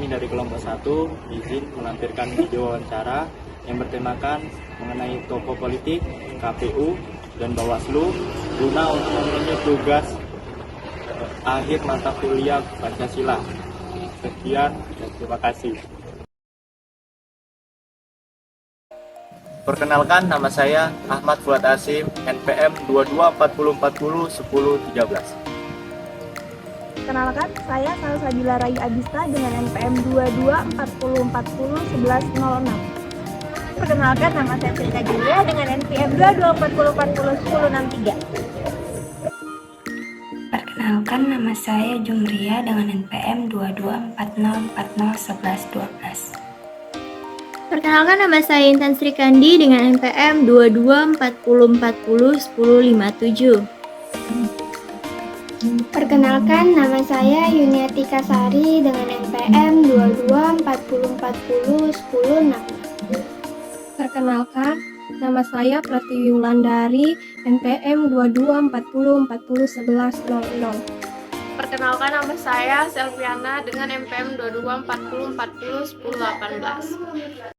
kami dari kelompok 1 izin melampirkan video wawancara yang bertemakan mengenai tokoh politik, KPU, dan Bawaslu guna untuk memenuhi tugas akhir mata kuliah Pancasila. Sekian dan terima kasih. Perkenalkan, nama saya Ahmad Fuad Asim, NPM 2240401013. Kenalkan, saya Salsabila Rayu Abista dengan NPM 2240401106. Perkenalkan, nama saya Silka Julia dengan NPM 2240401063. Perkenalkan, nama saya Jumria dengan NPM 2240401112. Perkenalkan, nama saya Intan Sri Kandi dengan NPM 2240401057. Perkenalkan, nama saya Yuniati Kasari dengan NPM 2240401006. Perkenalkan, nama saya Pratiwi Wulandari, NPM 2240401100. Perkenalkan, nama saya Selviana dengan NPM 2240401018.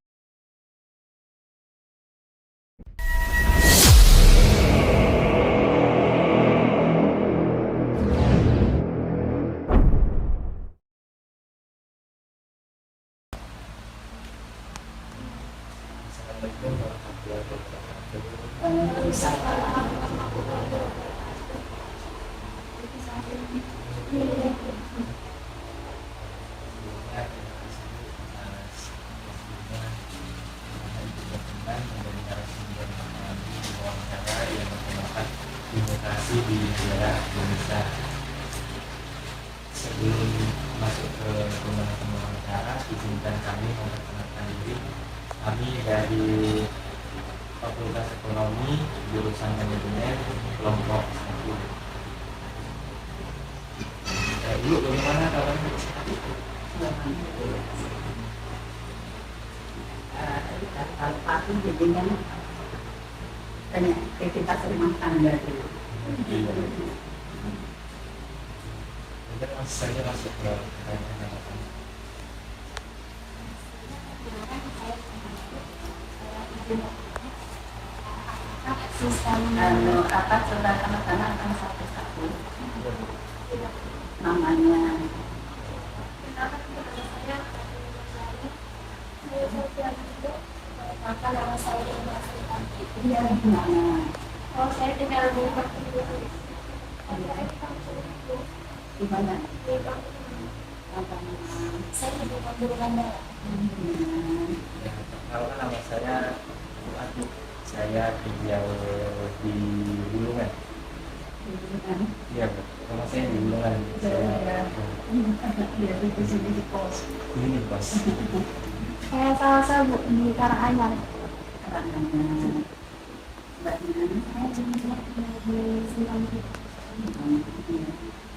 Demokrasi di negara Indonesia. Sebelum masuk ke wawancara, izinkan kami memperkenalkan diri. Kami dari Fakultas Ekonomi, jurusan Manajemen, kelompok 1. Dulu bagaimana kabarnya? Aku jadinya tanya aktivitas rumah tangga dulu. Saya masuk ke pertanyaan. Apa coba kamu akan satu-satu namanya. Maka nama saya Iya, gimana? kalau saya tinggal di Gimana? saya di Bandung. Kalau nama saya Fuad, saya tinggal di Bulungan. Iya, nama saya di Bulungan. Saya di sini di pos. Ini pos. Saya Salsa Bu di Karanganyar. Karanganyar. Mbaknya? Saya tinggal di Silang.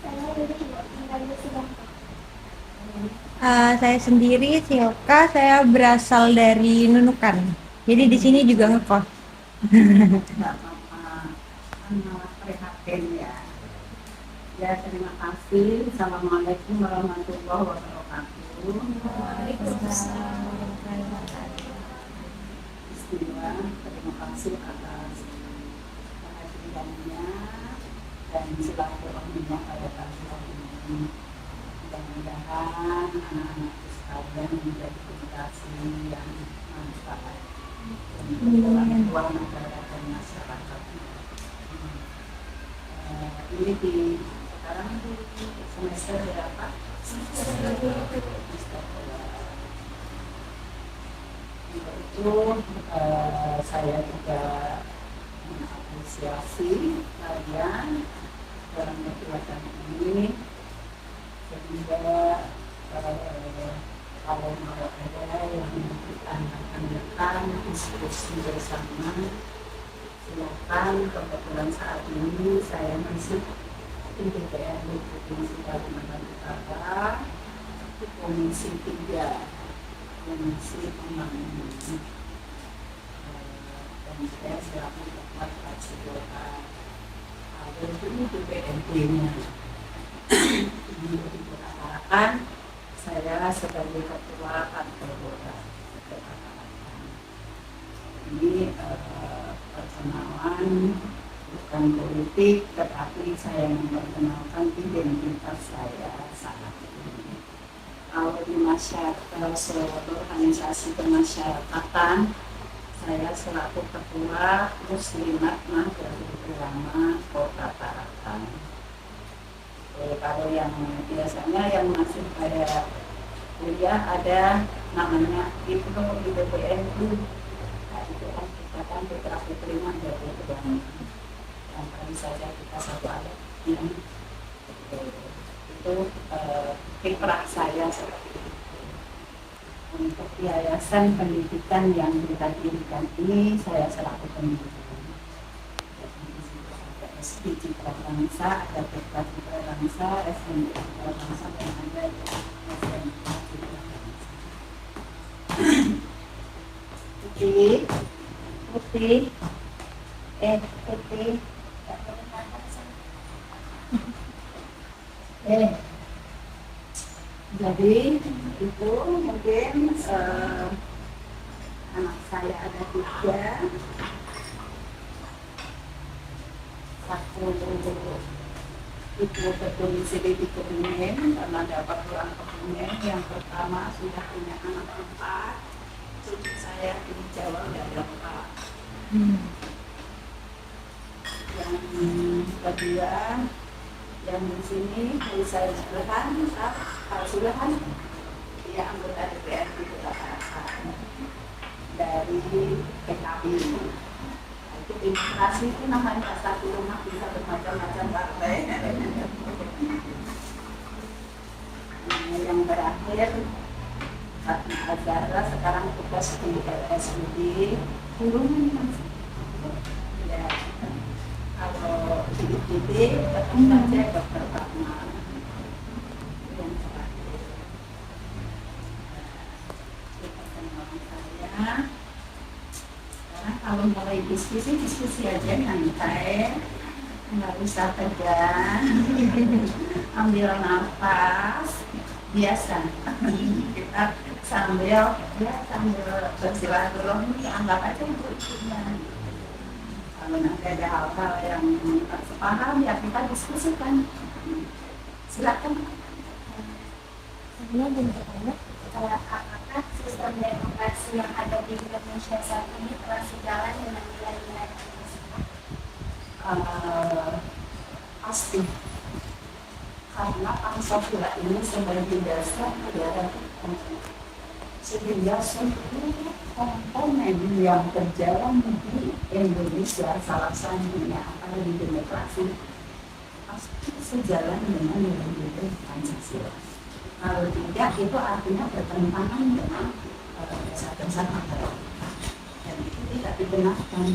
Saya tinggal di Silang. Saya sendiri Silka, saya berasal dari Nunukan. Jadi di sini juga ngekos. Nggak apa-apa, malah prihatin ya. Ya, terima kasih. Assalamualaikum warahmatullahi wabarakatuh. Bismillah, terima kasih atas kehadirannya dan silaturahminya pada pagi hari ini. Mudah-mudahan anak-anak sekalian menjadi generasi yang manfaat untuk orang tua, negara dan masyarakat. Ini di sekarang semester berapa? Semester 2. Untuk itu saya juga mengapresiasi kalian dalam kegiatan ini, sehingga kalau mau ada yang ditanyakan diskusi bersama, silakan. Kebetulan saat ini saya masih di DPRD Provinsi Kalimantan Utara, Komisi 3, Komisi Pembangunan, dan saya selaku ketua fraksi Golkar. Ada ini DPRD-nya. Untuk diperkarakan, saya saya sebagai ketua kantor ini perkenalan bukan politik, tetapi saya memperkenalkan identitas saya saat ini. Kalau di masyarakat seluruh organisasi kemasyarakatan, saya selaku ketua Muslimat Nahdlatul Ulama Kota Tarakan. Kalau yang biasanya yang masih pada kuliah ada namanya IPNU, IPPNU. Nah, itu kan kita kan putra putri dari kebanyakan. Yang kali saja kita satu adat yang itu kiprah saya seperti itu. Untuk yayasan pendidikan yang kita dirikan ini saya selaku pendidikan. Ada SD Citra Bangsa, ada TK Citra Bangsa, SMP Citra Bangsa, dan ada SMA Citra Bangsa. Putih, putih, putih. Jadi itu mungkin anak saya ada 3, satu itu berdomisili di Kebumen karena dapat pulang Kebumen. Yang pertama sudah punya anak 4, cucu saya di Jawa udah ada 4. Yang kedua yang di sini saya Sulahan, Pak Sulahan, dia anggota DPRD Kota Tarakan dari PKB. Itu demokrasi itu namanya satu rumah bisa bermacam-macam partai. Yang terakhir Fatma Azhara sekarang tugas di RSUD Kurungan. Ya. Kalau di IPD ketemu saja Dokter Fatma. Yang terakhir saya. Karena kalau mulai diskusi aja nyantai, nggak usah tegang, ambil nafas, biasa. Kita sambil bersilaturahmi, anggap aja berikutnya. Kalau nanti ada hal-hal yang tak sepaham, ya kita diskusikan. Silakan. Sebelumnya belum bertanya, apakah sistem demokrasi yang ada di Indonesia saat ini telah sejalan dengan nilai-nilai Pancasila? Pasti. Karena Pancasila ini sebagai dasar negara kita. Sehingga seluruh komponen yang berjalan di Indonesia, salah satunya apalagi demokrasi, pasti sejalan dengan nilai-nilai Pancasila. Kalau tidak, itu artinya bertentangan dengan dasar-dasar negara. Dan itu tidak dibenarkan.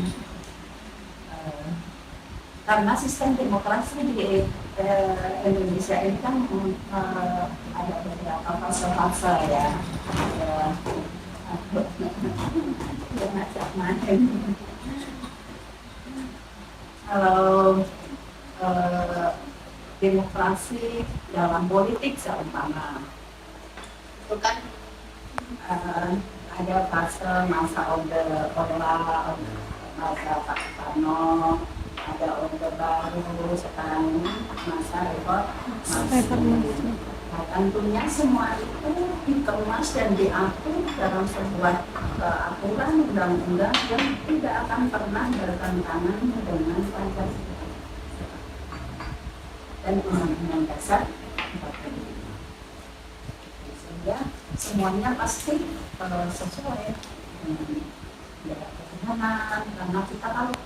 Karena sistem demokrasi di Indonesia ini kan ada beberapa fase-fase ya. Macam-macam. Kalau demokrasi dalam politik seumpama itu kan ada fase masa Orde Orla, masa Pak Soekarno, ada Orde Baru, sekarang masa reformasi. Nah, tentunya semua itu dikemas dan diatur dalam sebuah aturan undang-undang yang tidak akan pernah bertentangan dengan Pancasila dan Undang-Undang Dasar 45. Sehingga semuanya pasti sesuai dengan kebenaran, karena kita kalau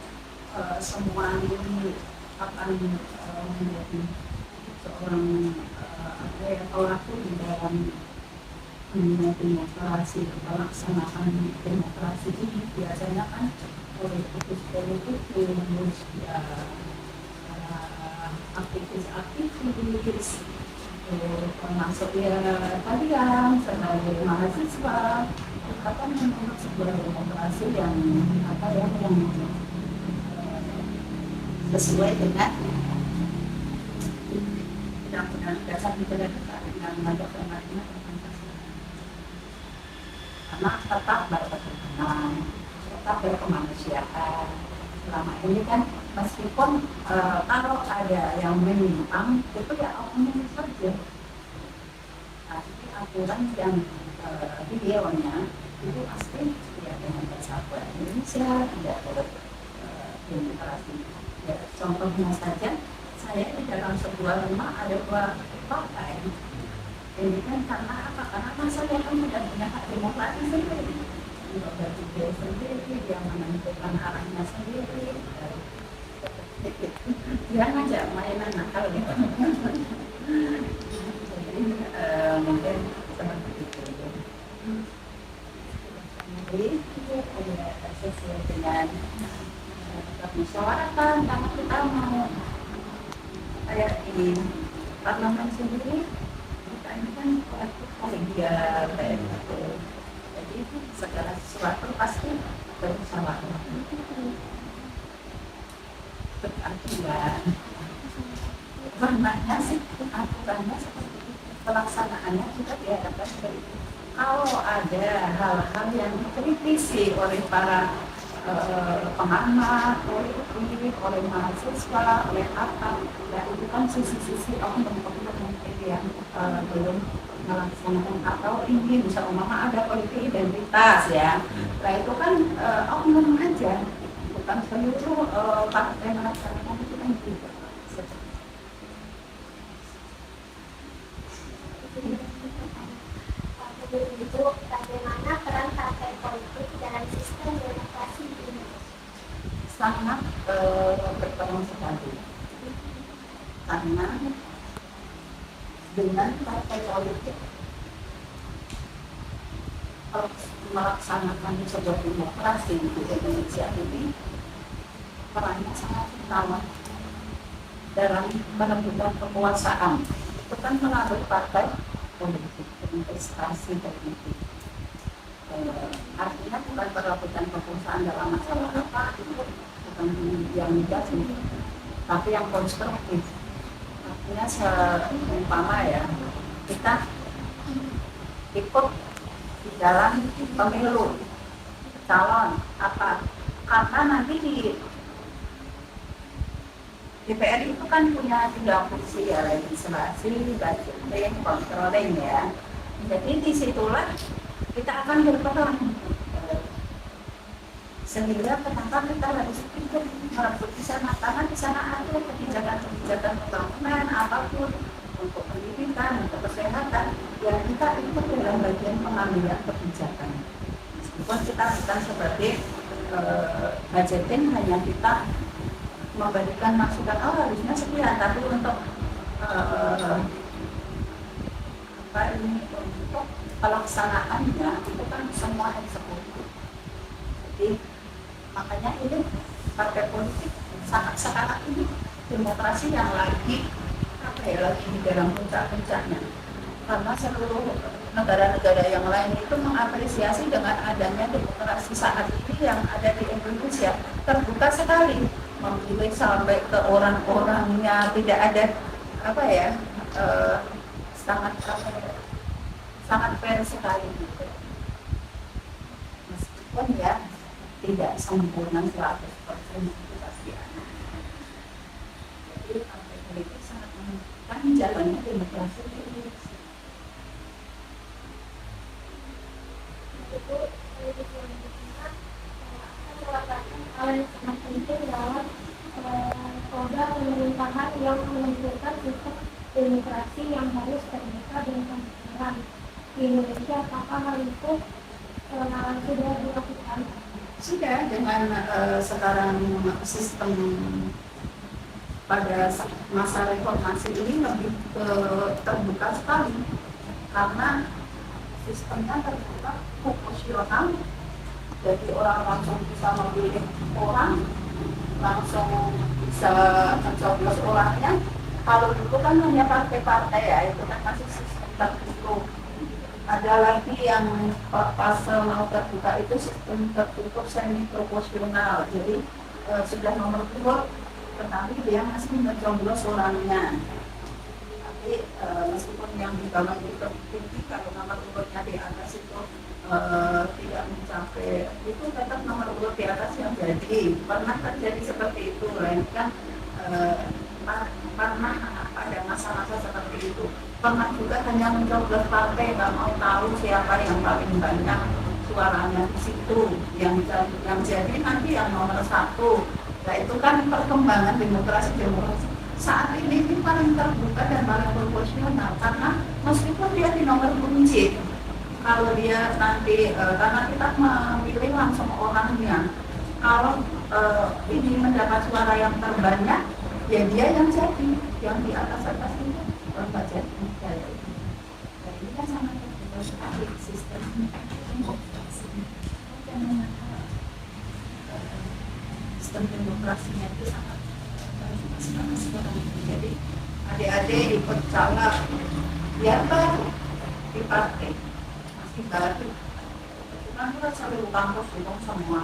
semua ini akan menjadi seorang pelaku di dalam dunia demokrasi, pelaksanaan demokrasi ini biasanya kan politik ya, aktivis termasuk ya kalian sebagai mahasiswa apa menurut sebuah demokrasi yang yang sesuai dengan Undang-Undang Dasar Negara Kesatuan Republik Indonesia. karena tetap berketuhanan, tetap berkemanusiaan. Selama ini kan meskipun kalau ada yang menyimpang itu ya omongin saja. Tapi aturan yang videonya itu pasti ya dengan persatuan Indonesia, tidak demokrasi. Ya, contohnya saja, saya di dalam sebuah rumah ada 2 partai. Ini kan karena apa? Karena saya kan tidak punya hak demokrasi sendiri. Dia sendiri, dia menentukan arahnya sendiri. Dia ngajak mainan nakal gitu. Jadi mungkin seperti itu. Jadi sesuai dengan musyawaratan, karena kita mau kayak di parlemen sendiri, kita ini kan kolegial kayak gitu. Jadi segala sesuatu pasti bermusyawarah. Beraturan. Warnanya sih aturannya seperti itu. Pelaksanaannya juga diharapkan seperti itu. Kalau ada hal-hal yang dikritisi oleh para pengamat, oleh mahasiswa, oleh apa, ya itu kan sisi-sisi oknum-oknum mungkin yang belum melaksanakan atau ingin, bisa umpama ada politik identitas ya. Nah itu kan oknum aja, bukan seluruh partai melaksanakan itu kan tidak. Itu bagaimana peran partai politik dalam sistem demokrasi di Indonesia? Sangat berperan sekali, karena dengan partai politik melaksanakan sebuah demokrasi di Indonesia ini perannya sangat utama dalam menentukan kekuasaan. Itu kan melalui partai politik, investasi politik. Artinya bukan perebutan kekuasaan dalam masalah apa, itu bukan yang negatif, tapi yang konstruktif. Artinya seumpama ya, kita ikut di dalam pemilu calon apa, karena nanti di DPR itu kan punya 3 fungsi ya, legislasi, budgeting, controlling ya. Jadi disitulah kita akan berperan. Sehingga kenapa kita harus ikut merebut di sana, karena di sana ada kebijakan-kebijakan pembangunan apapun, untuk pendidikan, untuk kesehatan, yang kita ikut dalam bagian pengambilan kebijakan. Meskipun kita bukan sebagai budgeting, hanya kita memberikan masukan, oh harusnya sekian, tapi untuk untuk pelaksanaannya itu kan semua eksekutif. Jadi makanya ini partai politik saat sekarang ini demokrasi yang lagi lagi di dalam puncak-puncaknya, karena seluruh negara-negara yang lain itu mengapresiasi dengan adanya demokrasi saat ini yang ada di Indonesia, terbuka sekali, memilih sampai ke orang-orangnya, tidak ada sangat fair sekali gitu. Meskipun ya tidak sempurna 100% itu pasti ada. Jadi partai politik sangat menentukan jalannya demokrasi di Indonesia. Itu selanjutnya akan melakukan hal yang sangat penting dalam roda pemerintahan yang menentukan sistem demokrasi yang harus terbuka dan transparan di Indonesia. Apakah hal itu sudah dilakukan? Sudah, dengan sekarang sistem pada masa reformasi ini lebih terbuka sekali, karena sistemnya terbuka proporsional, jadi orang langsung bisa memilih orang, langsung bisa mencoblos orangnya. Kalau dulu kan hanya partai-partai ya, itu kan masih sistem tertutup. Ada lagi yang pas mau terbuka itu sistem tertutup semi proporsional, jadi sudah nomor 2 tetapi dia masih mencoblos orangnya. nanti meskipun yang di bawah itu tinggi, kalau nomor urutnya di atas itu tidak mencapai, itu tetap nomor urut di atas yang jadi. Pernah terjadi seperti itu, kan pernah ada masa-masa seperti itu. Pernah juga hanya mencoblos partai, nggak mau tahu siapa yang paling banyak suaranya di situ, yang jadi nanti yang nomor satu. Nah itu kan perkembangan demokrasi saat ini paling terbuka dan paling proporsional, karena meskipun dia di nomor kunci, kalau dia nanti karena kita memilih langsung orangnya, kalau ini mendapat suara yang terbanyak, ya dia yang jadi, yang di atas itu nggak jadi. Nah ini kan sangat terbuka sekali sistem demokrasi. Sistem demokrasinya itu sangat sekarang. Jadi adik-adik ikut caleg, ya baru di partai masih baru. Kan kita selalu kampus itu semua.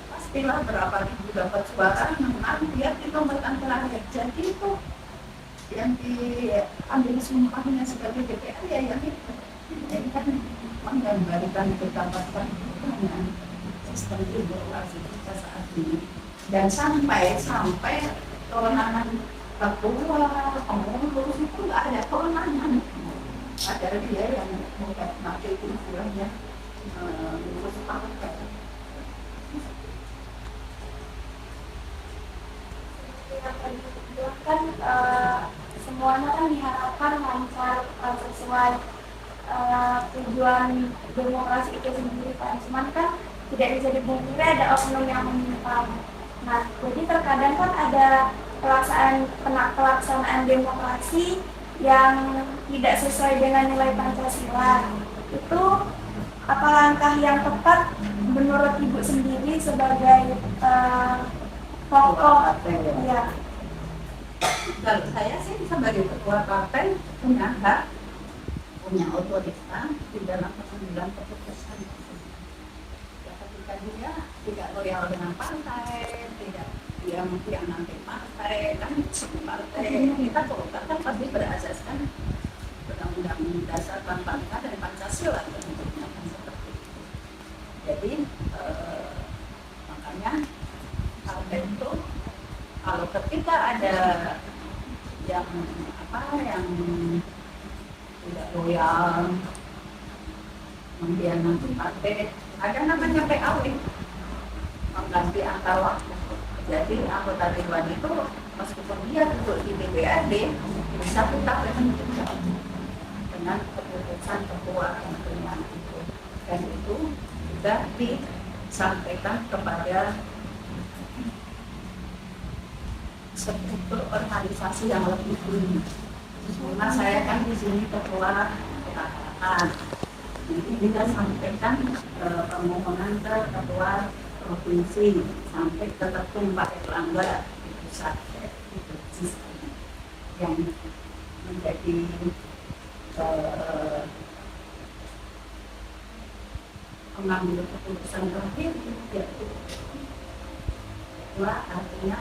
Pastilah berapa ribu dapat suara, menang dia di nomor terakhir. Jadi itu yang diambil sumpahnya sebagai DPR ya yang itu. Jadi kan menggambarkan betapa dengan sistem demokrasi kita saat ini. Dan sampai kewenangan ketua, pengurus itu nggak ada kewenangan. Ada dia yang nanti itu istilahnya mengurus partai. Kan semuanya kan diharapkan lancar sesuai tujuan demokrasi itu sendiri kan. Cuman kan tidak bisa dipungkiri ada oknum yang menyimpang. Nah, jadi terkadang kan ada pelaksanaan demokrasi yang tidak sesuai dengan nilai Pancasila. Itu apa langkah yang tepat menurut Ibu sendiri sebagai tokoh? Ya. Kalau saya sih sebagai ketua partai punya hak, punya otoritas di dalam pengambilan keputusan. Ya, ketika dia tidak loyal dengan partai, tidak dia mengkhianati partai, kan partai kita Golkar kan pasti berasaskan Undang-Undang Dasar 45 dan Pancasila tentunya kan seperti itu. Jadi makanya itu kalau ketika ada yang tidak loyal, mengkhianati partai, ada namanya PAW, pengganti antar waktu. Jadi anggota dewan itu meskipun dia duduk di DPRD bisa tetap dengan keputusan ketua yang itu, dan itu sudah disampaikan kepada struktur organisasi yang lebih tinggi. Karena saya kan di sini ketua PKK. Jadi kita sampaikan permohonan ke ketua provinsi sampai ke ketum Pak Erlangga di pusat, itu sistem yang menjadi pengambil keputusan terakhir, yaitu ketua, artinya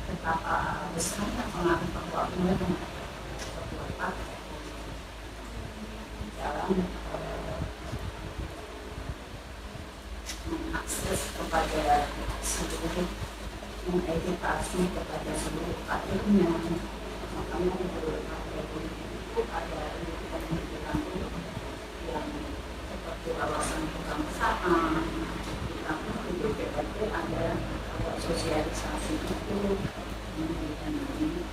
betapa besarnya pengaruh ketua dan ketua partai dalam mengakses kepada seluruh, mengedukasi kepada seluruh kadernya. Makanya di seluruh partai politik itu ada pendidikan yang seperti wawasan kebangsaan, di DPRD ada sosialisasi itu, kemudian ini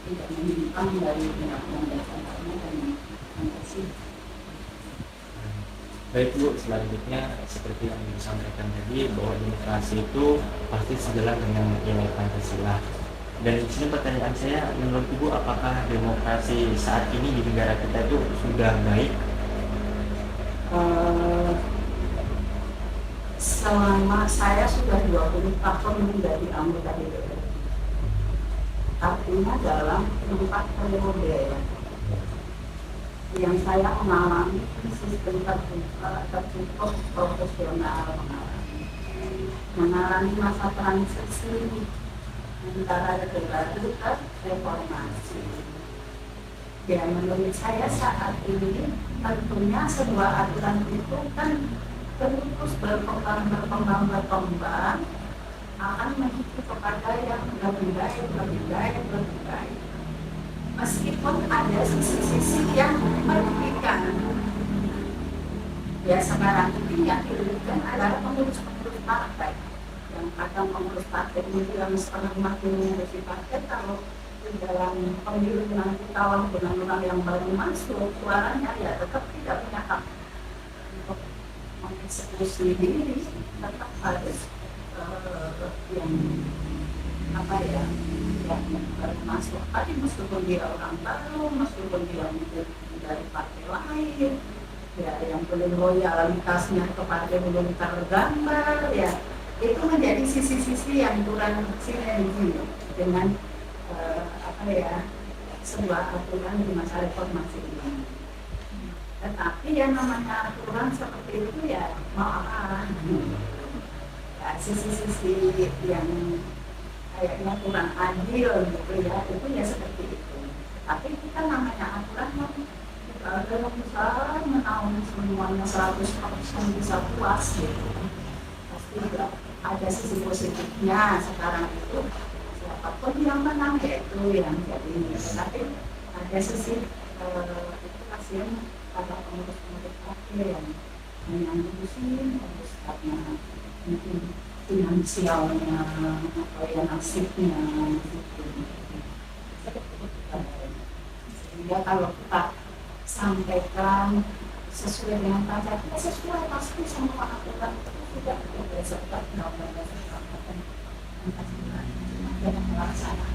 tidak menyimpang dari undang-undang dasar dan Pancasila. Baik Bu, selanjutnya seperti yang disampaikan tadi bahwa demokrasi itu pasti sejalan dengan nilai Pancasila. Dan di sini pertanyaan saya, menurut Ibu apakah demokrasi saat ini di negara kita itu sudah baik? Selama saya sudah 20 tahun menjadi anggota DPR, artinya dalam 4 periode yang saya mengalami sistem tertutup profesional, mengalami masa transisi, antara Orde Baru dan Reformasi. Ya, menurut saya saat ini tentunya sebuah aturan itu kan terus berkembang akan menuju kepada yang lebih baik. Meskipun ada sisi-sisi yang merugikan. Ya, sekarang ini yang dirugikan adalah pengurus-pengurus partai. Yang kadang pengurus partai itu yang setengah mati mengurusi partai, kalau di dalam pemilu nanti tahun undang-undang yang baru masuk, suaranya ya tetap tidak punya hak untuk mengeksekusi diri, tetap harus yang baru masuk. Tapi meskipun dia orang baru, meskipun dia dari partai lain, ya yang belum loyalitasnya ke partai belum tergambar, ya itu menjadi sisi-sisi yang kurang sinergi dengan sebuah aturan di masa reformasi ini. Tetapi yang namanya aturan seperti itu ya mau apa? Ya, sisi-sisi yang kayaknya kurang adil gitu ya, itu ya seperti itu. Tapi kita namanya aturan dalam usaha menaungi semuanya 100% bisa puas gitu. Pasti juga ada sisi positifnya sekarang itu. Siapapun yang menang yaitu yang jadi ini. Tapi ada sisi itu kasihan pada pengurus-pengurus partai yang mengurusin harus karena mungkin finansialnya atau ya nasibnya gitu. Sehingga kalau kita sampaikan sesuai dengan Pancasila, sesuai pasti semua aturan itu sudah berdasarkan undang-undang Pancasila dan melaksanakan.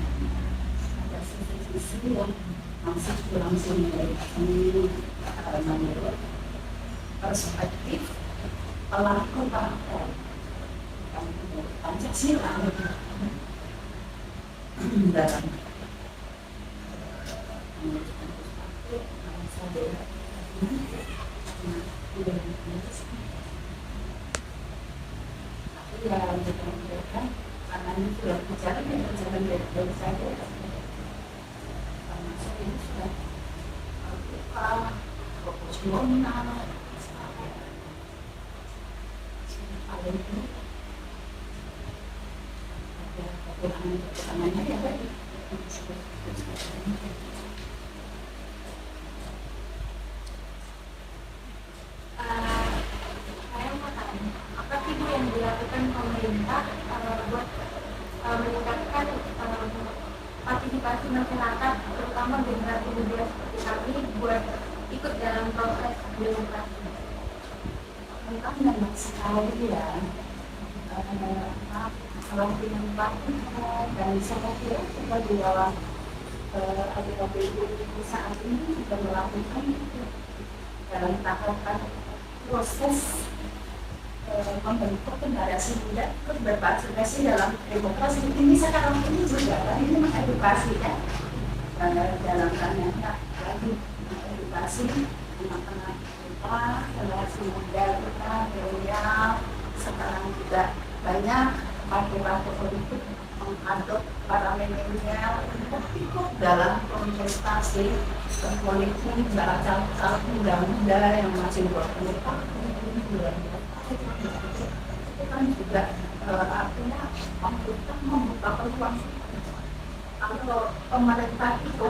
Ada sisi-sisi yang masih kurang sinergi menurut perspektif pelaku partai Pancasila dalam tapi ya mudah-mudahan karena ini sudah berjalan dari saya termasuk ini sudah terbuka proporsional paling ini ada kekurangannya ya tadi saya mau tanya, apa sih Bu yang dilakukan pemerintah buat meningkatkan partisipasi masyarakat, terutama generasi muda seperti kami, buat ikut dalam proses demokrasi? Pemerintah banyak sekali ya, kalau demokrasi dan saya kira kita di dalam ADKPU saat ini sudah melakukan dalam tahapan proses membentuk generasi muda untuk berpartisipasi dalam demokrasi ini sekarang ini juga kan ini mengedukasi ya dalam ranahnya lagi mengedukasi anak-anak kita, generasi muda kita, milenial sekarang juga banyak partai-partai politik mengadop para milenial untuk ikut dalam kontestasi politik para caleg muda-muda yang masih berumur itu kan juga artinya pemerintah membuka peluang. Kalau pemerintah itu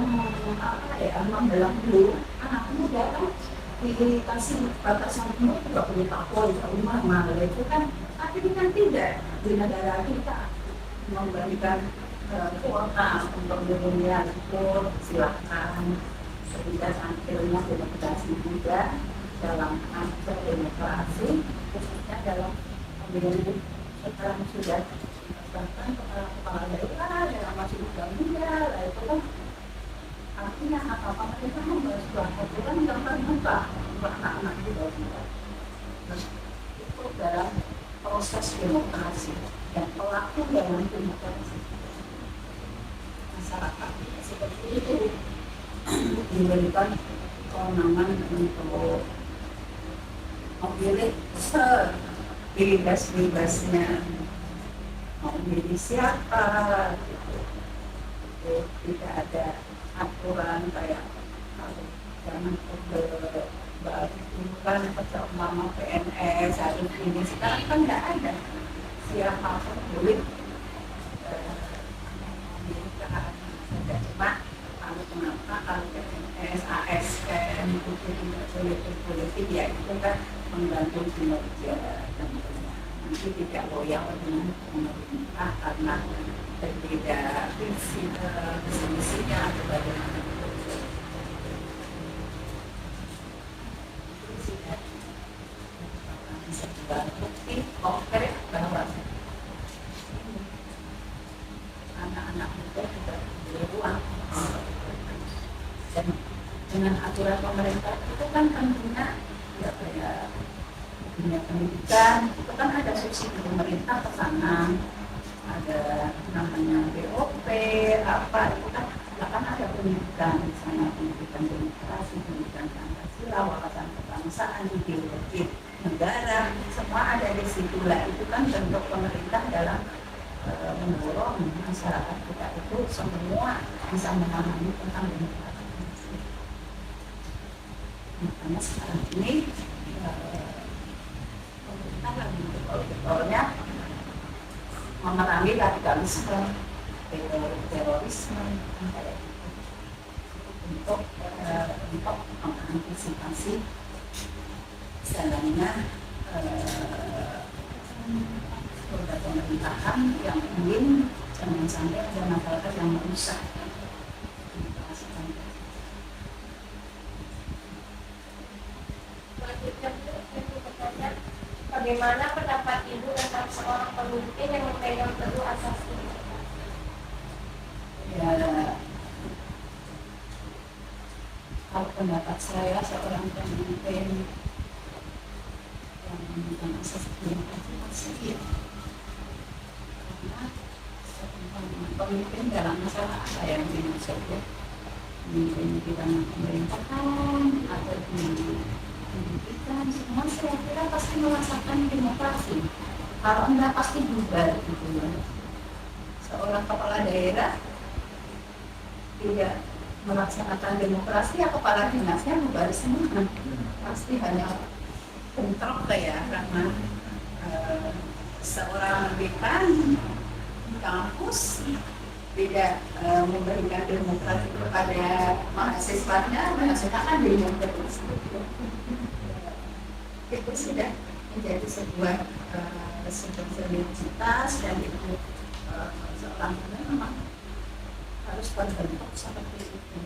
membelenggu anak muda kan dikasih batasan umur 20 tahun, rumah itu kan, tapi kan tidak di negara kita memberikan kuota untuk milenial itu silahkan. Sehingga akhirnya demokrasi juga dalam aspek demokrasi khususnya dalam pemilu sekarang sudah bahkan kepala daerah dalam masih muda itu kan artinya apa pemerintah membuat sebuah aturan yang terbuka untuk anak-anak di bawah muda itu dalam proses demokrasi dan pelaku dalam demokrasi masyarakat seperti itu diberikan kewenangan untuk memilih sebebas-bebasnya mau memilih siapa gitu. Tidak ada aturan kayak kalau zaman orde baru dulu kan mama PNS harus ini, sekarang kan nggak ada, siapa pun boleh memilih ke arah saja. Cuma kalau kenapa kalau PNS ASN itu tidak boleh berpolitik, ya itu kan mengganggu kinerja tentunya, nanti tidak loyal dengan pemerintah karena berbeda visi misinya atau bagaimana. Sebuah bukti konkret bahwa anak-anak muda juga boleh uang, dan dengan aturan pemerintah itu kan tentunya ya kayak dunia pendidikan itu kan ada subsidi pemerintah ke sana, ada namanya BOP apa itu kan ada pendidikan di sana, pendidikan demokrasi, pendidikan Pancasila, wawasan kebangsaan, ideologi negara, semua ada di situ lah. Itu kan bentuk pemerintah dalam mendorong masyarakat kita itu semua bisa memahami tentang demokrasi. Makanya sekarang ini pemerintah lagi betul-betulnya memerangi radikalisme, terorisme, kayak gitu, untuk mengantisipasi jalannya roda pemerintahan yang ingin jangan sampai ada masyarakat yang merusak. Bagaimana pendapat Ibu tentang seorang pemimpin yang memegang teguh asas ini? Ya, kalau pendapat saya seorang pemimpin yang memegang asas demokrasi pasti ya. Karena seorang pemimpin dalam masalah apa yang dimaksud ya? Pemimpin di dalam pemerintahan atau di pendidikan, semua saya kira pasti merasakan demokrasi. Kalau enggak pasti bubar gitu ya. Seorang kepala daerah tidak melaksanakan demokrasi, ya kepala dinasnya bubar semua. Pasti hanya bentrok ya, karena seorang dekan di kampus tidak memberikan demokrasi kepada mahasiswanya, menghasilkan demokrasi. Itu sudah menjadi sebuah soliditas, dan itu seorang memang harus berbentuk seperti itu.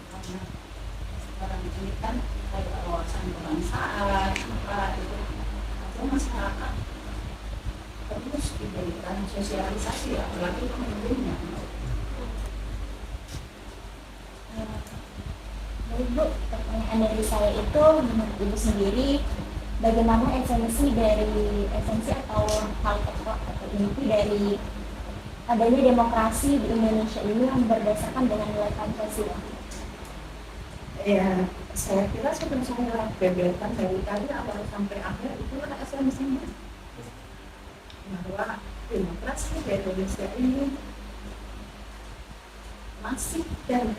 Karena sekarang ini kan kayak wawasan kebangsaan apa itu, atau masyarakat terus diberikan sosialisasi, apalagi pemimpinnya. Ibu, pertanyaan dari saya itu, menurut Ibu sendiri, bagaimana esensi atau hal pokok atau inti dari adanya demokrasi di Indonesia ini yang berdasarkan dengan nilai Pancasila? Ya, saya kira sudah saya beberkan dari tadi awal sampai akhir, itulah esensinya. Bahwa demokrasi di Indonesia ini masih dan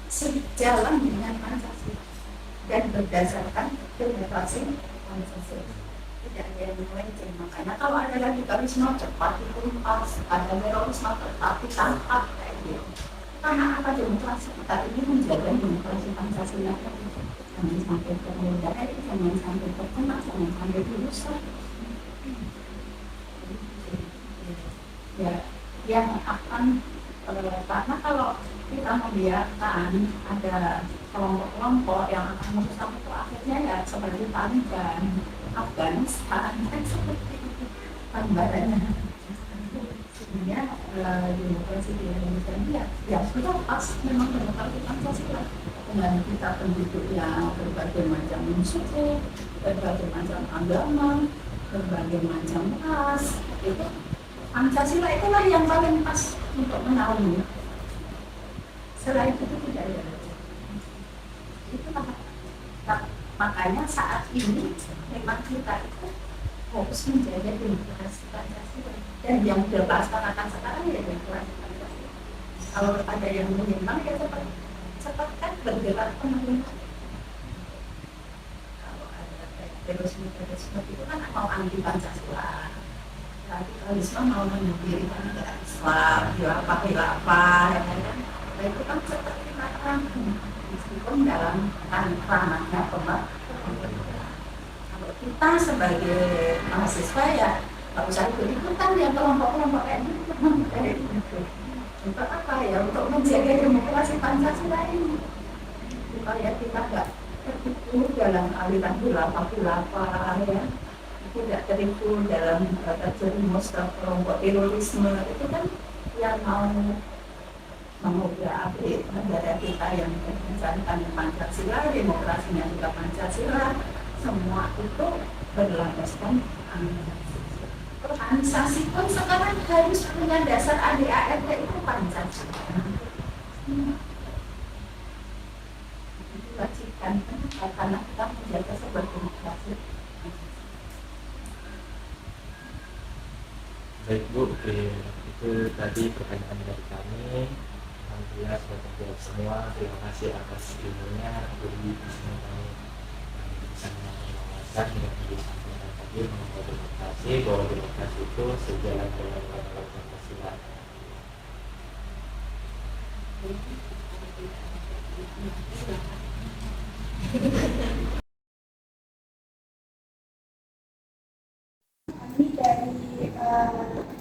sejalan dengan Pancasila dan berdasarkan demokrasi Pancasila. Tidak ada yang melenceng. Makanya kalau ada radikalisme cepat ditumpas, ada terorisme tetap ditangkap kayak gitu. Karena apa? Demokrasi kita ini menjaga demokrasi Pancasila. Jangan sampai termodai, jangan sampai terkena, jangan sampai dirusak. Ya, yang akan karena kalau kita membiarkan ada kelompok-kelompok yang akan merusak, itu akhirnya ya seperti Taliban, Afghanistan, seperti itu gambarannya. Sebenarnya demokrasi di Indonesia ini ya sudah pas memang demokrasi Pancasila, dengan kita penduduk yang berbagai macam suku, berbagai macam agama, berbagai macam ras, itu Pancasila itulah yang paling pas untuk menaungi. Selain itu tidak ada. Itulah makanya saat ini memang kita itu harus menjaga demokrasi Pancasila Dan yang dilaksanakan sekarang ya demokrasi Pancasila. Kalau ada yang menyimpang ya cepat kan bergerak pemerintah. Kalau ada terorisme itu kan mau anti Pancasila, radikalisme mau mendirikan negara Islam, khilafah, ya kan? Nah itu kan seperti macam meskipun dalam ranahnya pemerintah. Kalau kita sebagai mahasiswa ya nggak usah ikut-ikutan ya kelompok-kelompok kayak gitu. Untuk apa ya? Untuk menjaga demokrasi Pancasila ini supaya kita nggak tertipu dalam aliran khilafah ya, tidak tertipu dalam terjerumus ke kelompok terorisme. Itu kan yang mau mengobrak-abrik negara kita yang menjalankan Pancasila, demokrasinya juga Pancasila, semua itu berlandaskan organisasi pun sekarang harus punya dasar ADART itu Pancasila. Diwajibkan karena kita menjaga sebuah demokrasi. Baik Bu, itu tadi pertanyaan dari kami. Alhamdulillah sudah terjawab semua. Terima kasih atas ilmunya. Jadi di sini kami bisa menambah wawasan yang disampaikan tadi mengenai demokrasi, bahwa demokrasi itu sejalan dengan nilai-nilai Pancasila. Kami dari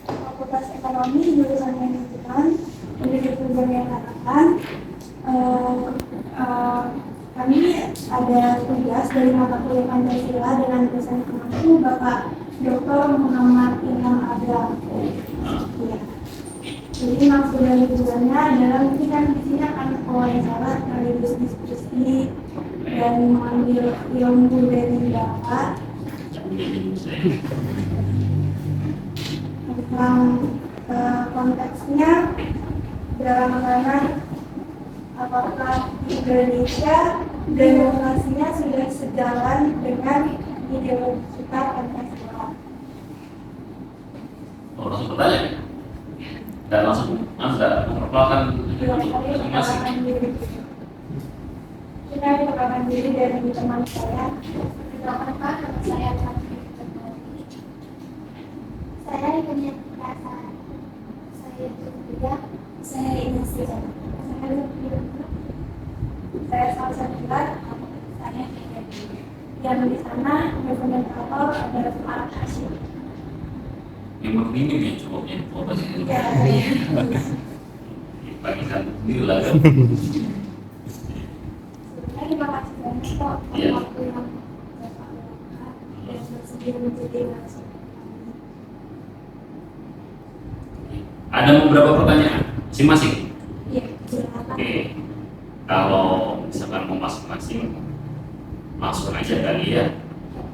Fakultas Ekonomi jurusan Manajemen Universitas Udayana Harapan. Kami ada tugas dari mata kuliah Pancasila dengan dosen kami Bapak Dr. Muhammad Ilham Abdul. Ya. Jadi maksud dari tujuannya adalah mungkin kan di sini akan wawancara sekaligus diskusi dan mengambil ilmu dari Bapak tentang konteksnya dalam ranah apakah Indonesia demokrasinya sudah sejalan dengan ideologi kita Pancasila. Oh, langsung bertanya? Dan langsung Anda memperkenalkan masing-masing. Kita perkenalkan diri dari teman saya. Perkenalkan nama saya Saya punya perasaan. Saya juga. Saya Inasi. Saya salah satu saya yang di sana rekomendasi adalah Pak Hashim. Yang minim ya cukupnya obat itu. Bagikan sendiri lah kan. Terima kasih banyak kok waktu yang Bapak dan bersedia menjadi narasumber. Ada beberapa pertanyaan masing-masing. Iya, silakan. Oke. Kalau misalkan mau masing-masing langsung aja kali ya.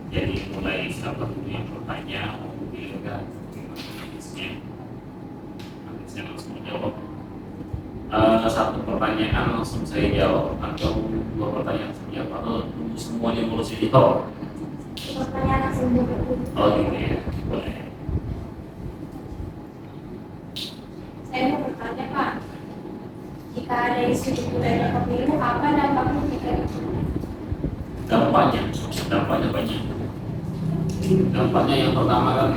Jadi mulai siapa dulu yang bertanya, mau kan nanti saya langsung jawab. Satu pertanyaan langsung saya jawab atau dua pertanyaan saya jawab atau semuanya mulus editor. Pertanyaan langsung jawab. Oh gitu ya, boleh. Saya mau bertanya Pak, jika ada isu budaya pemilu, apa dampaknya jika itu? Dampaknya banyak. Dampaknya yang pertama kan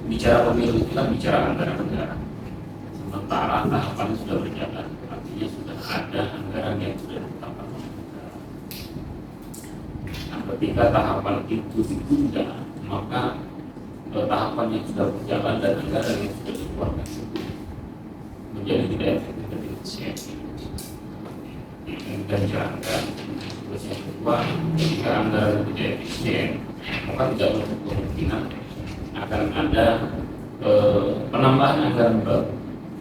bicara pemilu itu kan bicara anggaran negara. Sementara tahapan sudah berjalan, artinya sudah ada anggaran yang sudah ditetapkan oleh negara. Nah, ketika tahapan itu ditunda, maka tahapan yang sudah berjalan dan anggaran yang sudah dikeluarkan menjadi tidak efektif dan efisien. Dan dijalankan. Terus yang kedua, jika anggaran tidak efisien, maka tidak menutup kemungkinan akan ada penambahan anggaran baru.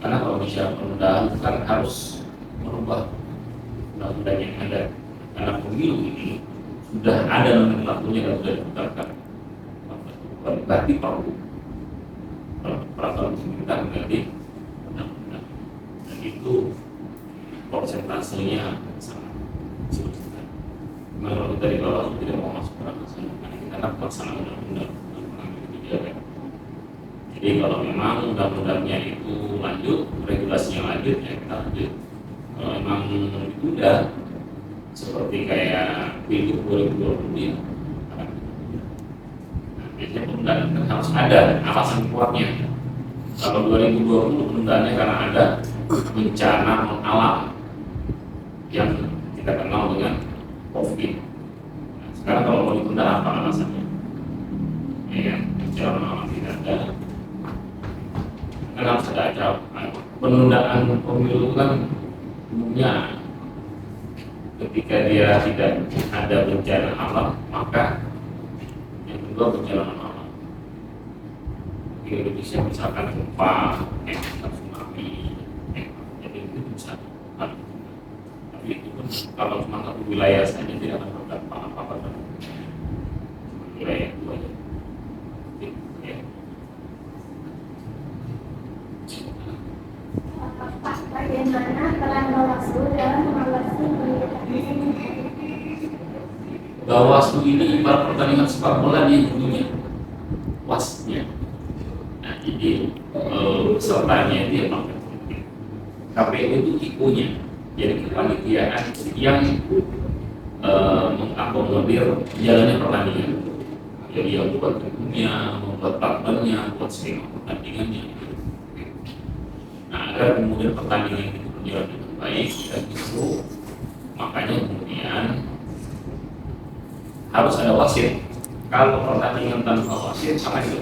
Karena kalau misalnya penundaan kan harus merubah undang-undang yang ada. Karena pemilu ini sudah ada nomenklaturnya dan sudah ditetapkan. Berarti peraturan pemerintah mengganti undang-undang. Dan itu persentasenya sangat sulit. Kalau dari bawah tidak mau masuk ke ranah sana, karena kita kan pelaksanaan undang-undang mengambil kebijakan. Jadi kalau memang undang-undangnya itu lanjut, regulasinya lanjut, ya kita lanjut. Kalau memang ditunda, seperti kayak Pilgub 2020 ini, biasanya penundaan kan harus ada alasan kuatnya. Kalau 2020 penundaannya karena ada bencana alam yang kita kenal dengan COVID. Nah, sekarang kalau mau ditunda apa alasannya? Ya, bencana alam tidak ada. Kan harus ada acara. Penundaan pemilu kan umumnya ketika dia tidak ada bencana alam, maka yang kedua bencana alam. Di Indonesia misalkan gempa, tsunami, jadi itu bisa. Tapi itu pun kalau cuma satu wilayah saja tidak akan berdampak apa-apa kan. Wilayah itu aja. Pak, bagaimana peran Bawaslu dalam mengawasi Bawaslu ini ibarat pertandingan sepak bola di dunia, wasitnya. Nah, jadi pesertanya itu ya partai politik. KPU itu ikunya, jadi kepanitiaan yang mengakomodir jalannya pertandingan. Jadi yang buat tribunnya, membuat partnernya, buat skema pertandingannya. Nah, agar kemudian pertandingan itu berjalan dengan baik dan justru makanya kemudian harus ada wasit. Kalau pertandingan tanpa wasit sama itu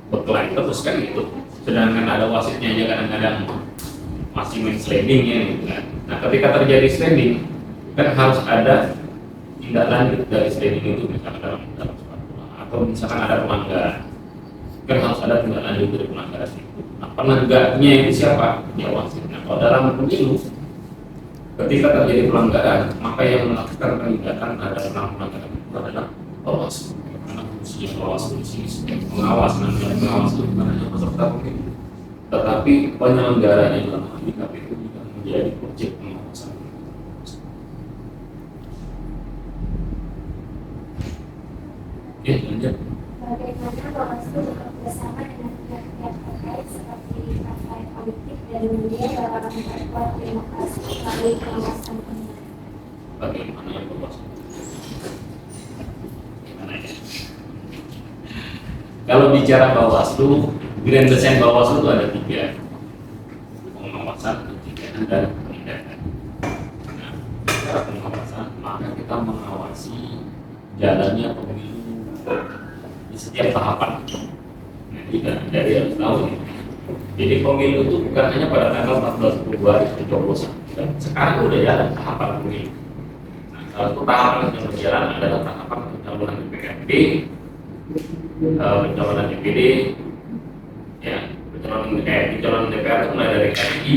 berkelahi terus kan gitu. Sedangkan ada wasitnya aja kadang-kadang masih main sliding ya gitu kan. Nah, ketika terjadi sliding kan harus ada tindak lanjut dari sliding itu, misalkan dalam sepak bola atau misalkan ada pelanggaran, kan harus ada tindak lanjut dari pelanggaran itu. Nah, penegaknya itu siapa? Ya wasitnya. Kalau dalam pemilu ketika terjadi pelanggaran, maka yang melakukan penindakan adalah pelanggaran itu adalah Bawaslu. Karena fungsinya Bawaslu di sini sebagai pengawas, nanti pengawas itu bukan hanya peserta pemilu, tetapi penyelenggaranya dalam hal ini KPU juga menjadi objek pengawasan. Oke, lanjut. bagaimana Bawaslu bekerjasama dengan pihak-pihak terkait seperti partai politik dan media dalam memperkuat demokrasi melalui pengawasan pemilu. Bagaimana yang Bawaslu? Kalau bicara Bawaslu, grand design Bawaslu itu ada 3: pengawasan, pencegahan, dan penindakan. Nah, secara pengawasan, maka kita mengawasi jalannya pemilu di setiap tahapan. Nah, jadi harus tahu nih. Jadi pemilu itu bukan hanya pada tanggal 14 Februari 2021. Sekarang udah jalan tahapan pemilu. Nah, salah satu tahapan yang berjalan adalah tahapan pencalonan DPRD, pencalonan DPD, ya, pencalonan DPR itu mulai dari RI,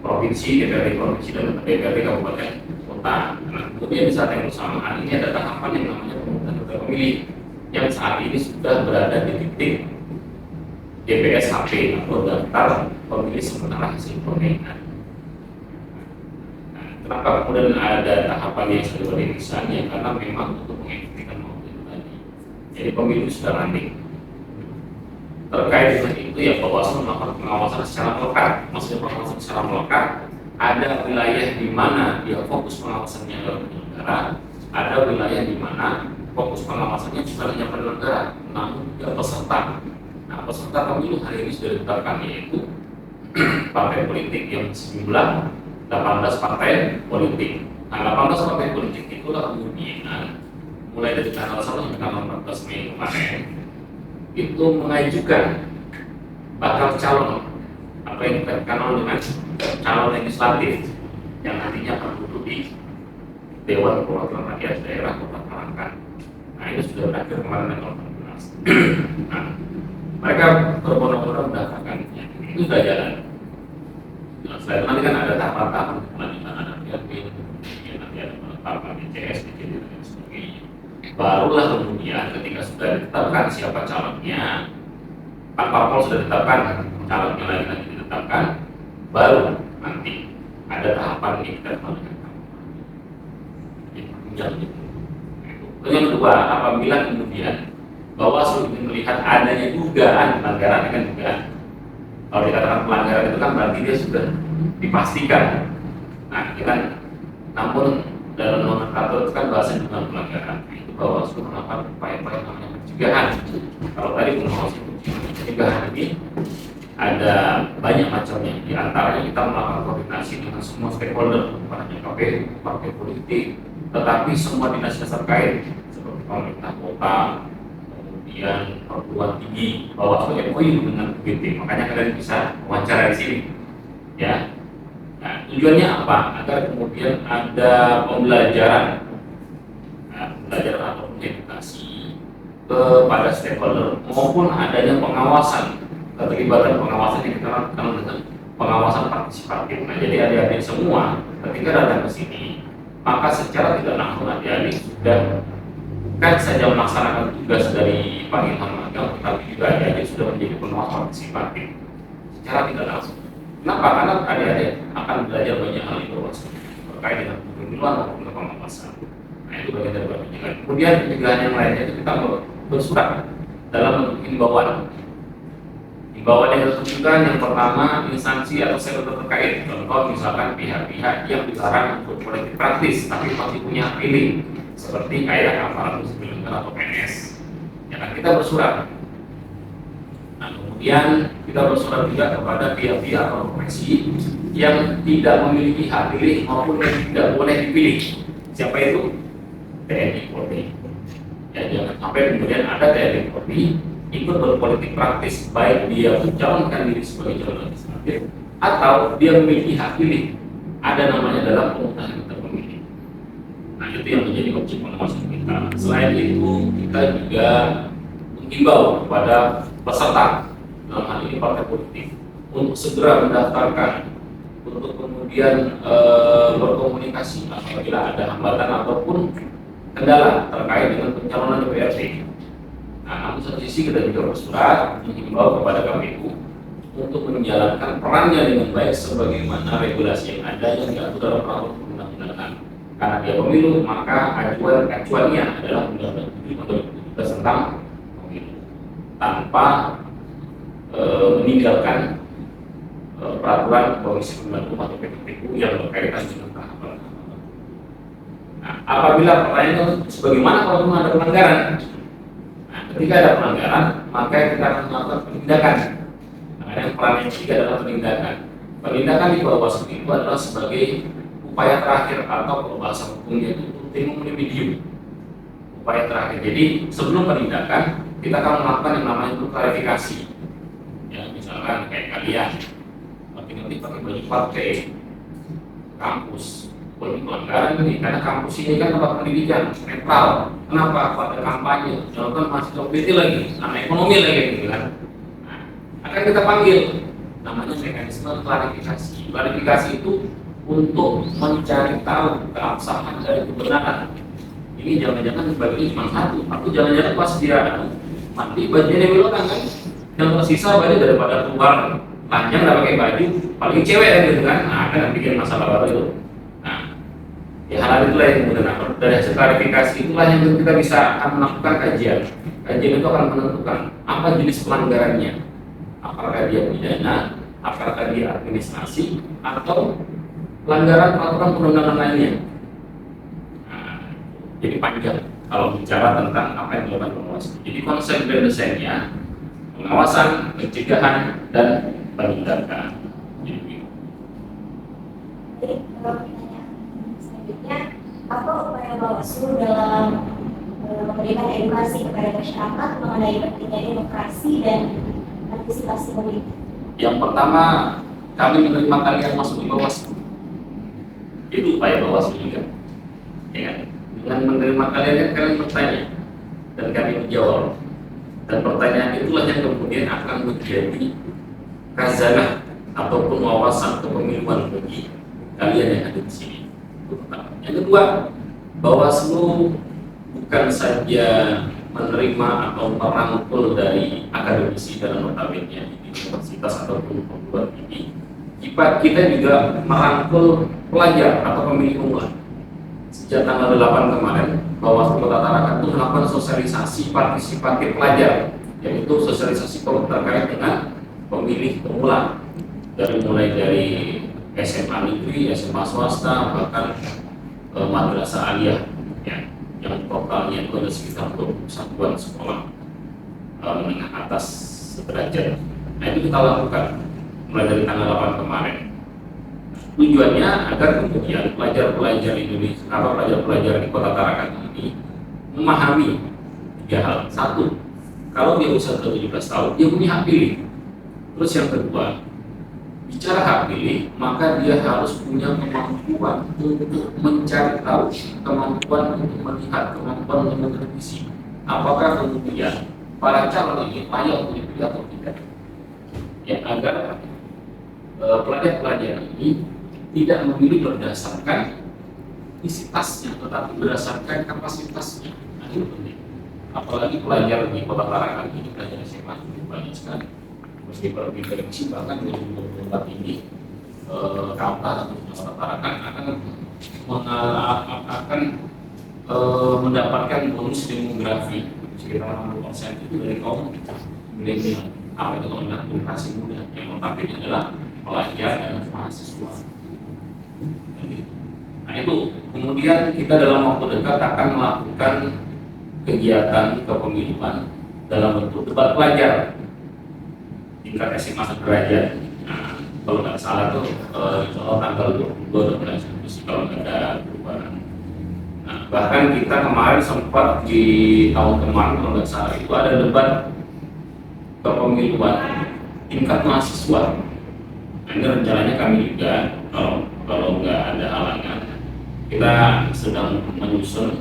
provinsi, DPRD provinsi, dan DPRD kabupaten kota. Nah, kemudian di saat yang bersamaan ini ada tahapan yang namanya pemungutan daftar pemilih yang saat ini sudah berada di titik DPSHP atau daftar pemilih sementara hasil pemilihan. Nah, kenapa kemudian ada tahapan yang sudah berintisannya? Karena memang untuk mengefektifkan waktu itu tadi. Jadi pemilu sudah running. Terkait dengan itu ya Bawaslu melakukan pengawasan secara melekat. Maksudnya pengawasan secara melekat, ada wilayah di mana dia fokus pengawasannya adalah penyelenggara, ada wilayah di mana fokus pengawasannya bukan hanya penyelenggara, namun juga peserta. Nah, peserta pemilu hari ini sudah ditetapkan yaitu partai politik yang sejumlah 18 partai politik. Nah, 18 partai politik itulah kemudian mulai dari tanggal 1 sampai tanggal 14 Mei kemarin itu mengajukan bakal calon, apa yang kita kenal dengan calon legislatif yang nantinya akan duduk di Dewan Perwakilan Rakyat Daerah Kota Tarakan. Nah, ini sudah berakhir kemarin tanggal 14. Nah, mereka berbondong-bondong mendaftarkannya. Itu sudah jalan. Nah, setelah itu nanti kan ada tahapan-tahapan kelanjutan, ada PRP, nanti ada penetapan DCS, DCD, dan sebagainya. Barulah kemudian ketika sudah ditetapkan siapa calonnya, Pak Parpol sudah ditetapkan, calonnya lagi nanti ditetapkan, baru nanti ada tahapan yang kita kenal dengan kampanye. Yang kedua, apabila kemudian Bawaslu ingin melihat adanya dugaan pelanggaran, kan dugaan. Kalau dikatakan pelanggaran itu kan berarti dia sudah dipastikan. Nah, itu kan, namun dalam nomenklatur itu kan bahasa dugaan pelanggaran. Itu Bawaslu melakukan upaya-upaya namanya pencegahan. Kalau tadi pencegahan ini ada banyak macamnya. Di antaranya kita melakukan koordinasi dengan semua stakeholder, bukan hanya KPU, partai politik, tetapi semua dinas terkait seperti pemerintah kota, kemudian perguruan tinggi, Bawaslu MOU dengan UGT. Makanya kalian bisa wawancara di sini, ya. Nah, tujuannya apa? Agar kemudian ada pembelajaran, pembelajaran atau edukasi kepada stakeholder maupun adanya pengawasan, keterlibatan pengawasan yang kita lakukan dengan pengawasan partisipatif. Nah, jadi adik-adik semua ketika datang ke sini, maka secara tidak langsung adik-adik sudah kan saja melaksanakan tugas dari Pak Ilham Agam, tetapi juga adik-adik sudah menjadi pengawas partisipatif secara tidak langsung. Kenapa? Karena adik-adik akan belajar banyak hal di Bawaslu terkait dengan pemiluan maupun pengawasan. Nah, itu bagian dari pencegahan. Kemudian pencegahan yang lainnya itu kita bersurat dalam bentuk himbauan. Himbauan yang tertujukan yang pertama instansi atau sektor terkait. Contoh misalkan pihak-pihak yang dilarang untuk politik praktis tapi masih punya feeling seperti kayak aparatur sipil negara atau PNS. Ya kan, kita bersurat. Nah, kemudian kita bersurat juga kepada pihak-pihak atau profesi yang tidak memiliki hak pilih maupun yang tidak boleh dipilih. Siapa itu? TNI Polri. Ya, jangan sampai kemudian ada TNI Polri ikut berpolitik praktis, baik dia mencalonkan diri sebagai calon legislatif atau dia memiliki hak pilih. Ada namanya dalam pengurusan kita pemilih. Nah, itu yang menjadi objek pengawasan kita. Selain itu, kita juga menghimbau kepada peserta, dalam hal ini partai politik, untuk segera mendaftarkan, untuk kemudian berkomunikasi apabila ada hambatan ataupun kendala terkait dengan pencalonan DPRD. Nah, namun satu sisi kita juga bersurat menghimbau kepada KPU untuk menjalankan perannya dengan baik sebagaimana regulasi yang ada yang diatur dalam peraturan perundang-undangan. Karena dia pemilu, maka acuannya adalah Undang-Undang 7 tentang pemilu, tanpa meninggalkan peraturan Komisi Pemilihan Umum atau PPPU yang berkaitan dengan tahapan. Nah, apabila pertanyaan sebagaimana kalau ada pelanggaran, nah, ketika ada pelanggaran, maka kita akan melakukan penindakan. Nah, yang peran yang ketiga adalah penindakan. Penindakan di Bawaslu itu adalah sebagai upaya terakhir atau kalau bahasa hukumnya itu ultimum remedium. Upaya terakhir. Jadi sebelum penindakan, kita akan melakukan yang namanya itu klarifikasi. Ya, misalkan kayak kalian nanti pakai baju partai kampus, boleh pelanggaran ini karena kampus ini kan tempat pendidikan netral. Kenapa? Pada kampanye, jangan masih LGBT lagi, anak ekonomi lagi gitu kan. Nah, akan kita panggil, namanya mekanisme klarifikasi. Klarifikasi itu untuk mencari tahu keabsahan dari kebenaran. Ini jangan-jangan bajunya cuma satu, atau jangan-jangan pas dia mati bajunya belakang kan, yang tersisa baju daripada keluar panjang nggak pakai baju, paling cewek kan gitu kan. Nah, kan bikin masalah baru itu. Nah, ya hal itulah yang kemudian dari hasil klarifikasi itulah yang kita bisa akan melakukan kajian. Kajian itu akan menentukan apa jenis pelanggarannya, apakah dia pidana, apakah dia administrasi, atau pelanggaran peraturan perundangan lainnya. Nah, jadi panjang kalau bicara tentang apa yang dilakukan pengawasan. Jadi konsep dan desainnya pengawasan, pencegahan, dan penindakan. Jadi pertanyaan selanjutnya, apa upaya Bawaslu dalam memberikan edukasi kepada masyarakat mengenai pentingnya demokrasi dan partisipasi politik? Yang pertama, kami menerima kalian masuk di Bawaslu. Itu upaya Bawaslu juga. Ya, dengan menerima kalian bertanya dan kami menjawab. Dan pertanyaan itulah yang kemudian akan menjadi khazanah ataupun wawasan kepemiluan bagi kalian yang ada di sini. Yang kedua, Bawaslu bukan saja menerima atau merangkul dari akademisi dalam notabene di universitas ataupun perguruan tinggi. Kita juga merangkul pelajar atau pemilih umum. sejak tanggal 8 kemarin Bawaslu Kota Tarakan itu melakukan sosialisasi partisipatif pelajar, yaitu sosialisasi terkait dengan pemilih pemula mulai dari SMA negeri, SMA swasta, bahkan madrasah aliyah ya, yang totalnya itu ada sekitar 21 sekolah menengah atas sederajat. Nah itu kita lakukan mulai dari tanggal 8 kemarin. Tujuannya agar kemudian pelajar-pelajar Indonesia atau pelajar-pelajar di Kota Tarakan ini memahami 3 hal. 1, kalau dia usia 17 tahun, dia punya hak pilih. Terus yang kedua, bicara hak pilih, maka dia harus punya kemampuan untuk mencari tahu, kemampuan untuk melihat, kemampuan untuk mengkritisi. Apakah kemudian para calon ini layak untuk dipilih atau tidak? Ya, agar pelajar-pelajar ini tidak memilih berdasarkan isi tasnya, tetapi berdasarkan kapasitasnya. Nah, ini penting. Apalagi pelajar di Kota Tarakan ini, pelajar SMA banyak sekali. Meski berprediksi bahkan 2024 ini Kaltara atau Kota Tarakan akan mendapatkan bonus demografi sekitar 60% itu dari kaum milenial. Apa itu kaum generasi muda yang notabene adalah pelajar dan mahasiswa. Nah itu kemudian kita dalam waktu dekat akan melakukan kegiatan kepemiluan dalam bentuk debat pelajar tingkat SMA sederajat. Nah, kalau nggak salah tuh insya Allah tanggal 22 bulan Agustus kalau nggak ada perubahan. Nah, bahkan kita kemarin sempat di tahun kemarin kalau nggak salah itu ada debat kepemiluan tingkat mahasiswa. Nah, ini rencananya kami juga kalau nggak ada halangan kita sedang menyusun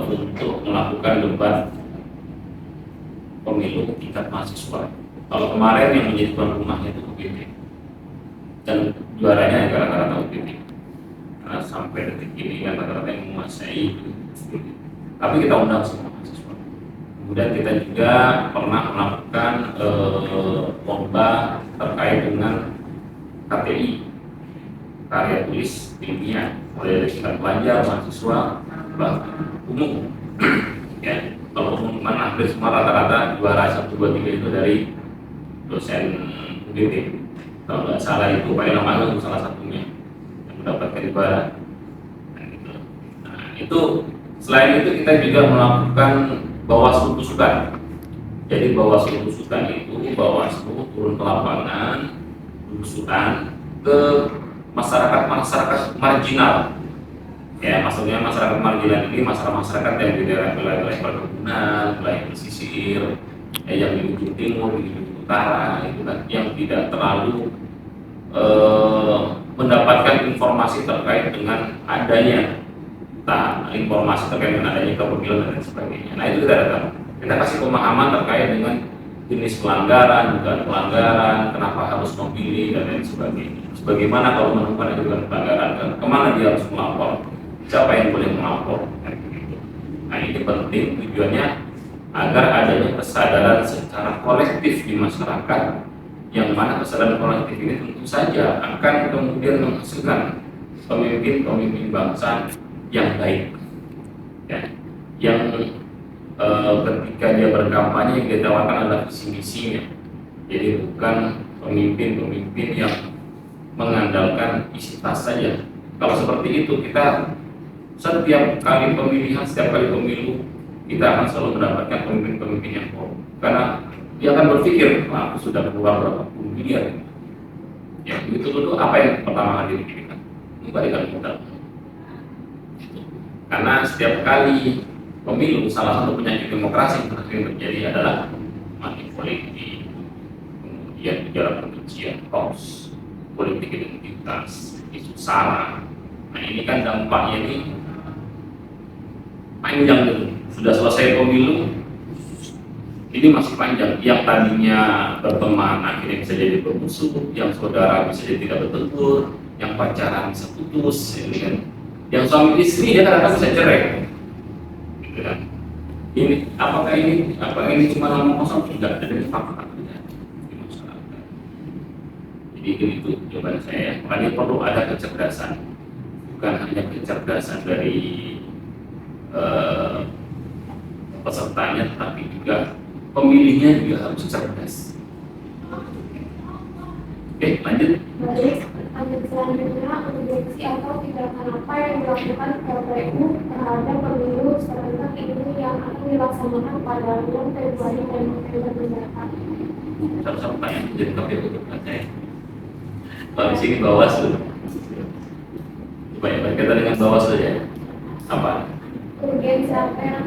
untuk melakukan debat pemilu tingkat mahasiswa. Kalau kemarin yang menjadi tuan rumahnya itu UPT dan juaranya rata-rata UPT karena sampai detik ini kan rata-rata yang menguasai itu. Tapi kita undang semua mahasiswa. Kemudian kita juga pernah melakukan lomba terkait dengan KTI, karya tulis ilmiah, mulai dari tingkat pelajar, mahasiswa, bahkan umum. Ya, kalau umum kan hampir semua rata-rata juara 1, 2, 3 itu dari dosen UGT. Kalau nggak salah itu Pak Ilham Agung salah satunya yang mendapatkan juara. Nah, itu selain itu kita juga melakukan Bawaslu Tusukan. Jadi Bawaslu Tusukan itu Bawaslu turun ke lapangan, belusukan ke masyarakat marginal. Ya, maksudnya masyarakat marginal ini masyarakat yang di daerah-daerah perkebunan, wilayah pesisir, yang di ujung timur, di ujung utara, itu kan yang tidak terlalu mendapatkan informasi terkait dengan adanya informasi terkait dengan adanya kepemiluan dan sebagainya. Nah itu kita datang, kita kasih pemahaman terkait dengan jenis pelanggaran, bukan pelanggaran, kenapa harus memilih dan lain sebagainya. Sebagaimana kalau menemukan itu bukan pelanggaran, dan kemana dia harus melapor, siapa yang boleh melapor. Nah ini penting tujuannya agar adanya kesadaran secara kolektif di masyarakat, yang mana kesadaran kolektif ini tentu saja akan kemudian menghasilkan pemimpin bangsa yang baik, ya, yang ketika dia berkampanye yang dia tawarkan adalah visi misinya. Jadi bukan pemimpin yang mengandalkan isi tas saja. Kalau seperti itu kita setiap kali pemilihan, setiap kali pemilu kita akan selalu mendapatkan pemimpin yang korup, karena dia akan berpikir, aku sudah keluar berapa puluh miliar. Ya begitu dulu apa yang pertama kali dipikirkan? Mengembalikan modal. Karena setiap kali pemilu, salah satu penyakit demokrasi yang sering terjadi adalah money politik, kemudian ujaran kebencian, hoax, politik identitas, isu sara. Nah ini kan dampaknya ini panjang gitu. Sudah selesai pemilu, ini masih panjang. Yang tadinya berteman akhirnya bisa jadi bermusuh, yang saudara bisa jadi tidak bertempur, yang pacaran bisa putus, ya kan? Yang suami istri dia kadang-kadang bisa cerai. Gitu kan? Apakah ini cuma ngomong kosong? Tidak, ada fakta di masyarakat. Jadi itu jawaban saya. Makanya perlu ada kecerdasan bukan hanya kecerdasan dari pesertanya, tetapi juga pemilihnya juga harus cerdas. Oke, lanjut. Baik, lanjut selanjutnya urgensi atau tindakan apa yang dilakukan KPU terhadap pemilu serentak ini yang akan dilaksanakan pada bulan Februari dan November mendatang. Sama-sama tanya jadi KPU terkait. Kalau di sini Bawaslu, banyak berkaitan dengan Bawaslu ya. Apa? Urgensi apa yang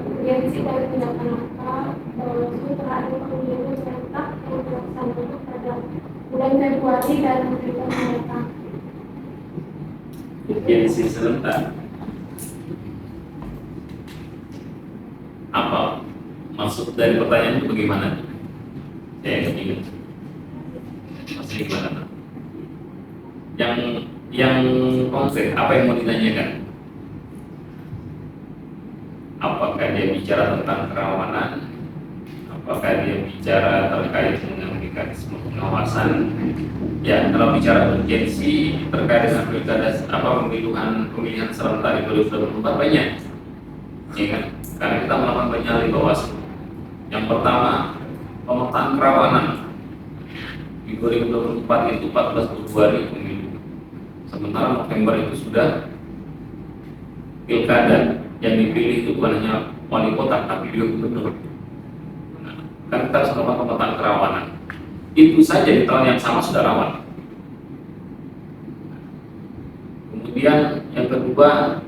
urgensi dari tindakan apa Bawaslu terhadap pemilu serentak yang dilaksanakan pada bulan Februari dan November mendatang. Urgensi serentak. Apa maksud dari pertanyaan itu bagaimana? Saya nggak bingung. Maksudnya gimana? Yang konkret apa yang mau ditanyakan? Apakah dia bicara tentang kerawanan? Apakah dia bicara terkait dengan mekanisme pengawasan? Ya, kalau bicara urgensi terkait dengan pilkada pemilihan serentak di 2024 banyak, ya kan? Karena kita melakukan penyiaran di Bawaslu. Yang pertama, pemetaan kerawanan di 2024 itu 14 Februari pemilu. Sementara November itu sudah pilkada. Yang dipilih itu bukan hanya wali kota, tapi juga gubernur. Kan kita harus melakukan pemetaan kerawanan. Itu saja di tahun yang sama sudah rawan. Kemudian yang kedua,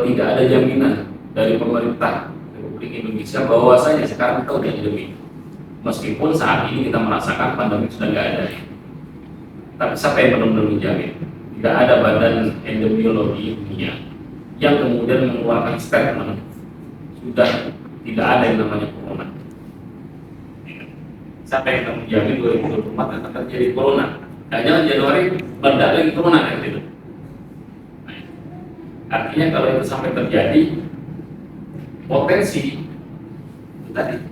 tidak ada jaminan dari pemerintah Republik Indonesia bahwasanya sekarang kita udah endemi. Meskipun saat ini kita merasakan pandemi sudah nggak ada. Tapi siapa yang benar-benar menjamin? Tidak ada badan endemiologi dunia yang kemudian mengeluarkan statement sudah tidak ada yang namanya corona. Siapa yang akan menjamin 2024 akan terjadi corona? Jangan Januari meledak lagi corona kan gitu. Nah, artinya kalau itu sampai terjadi, potensi itu tadi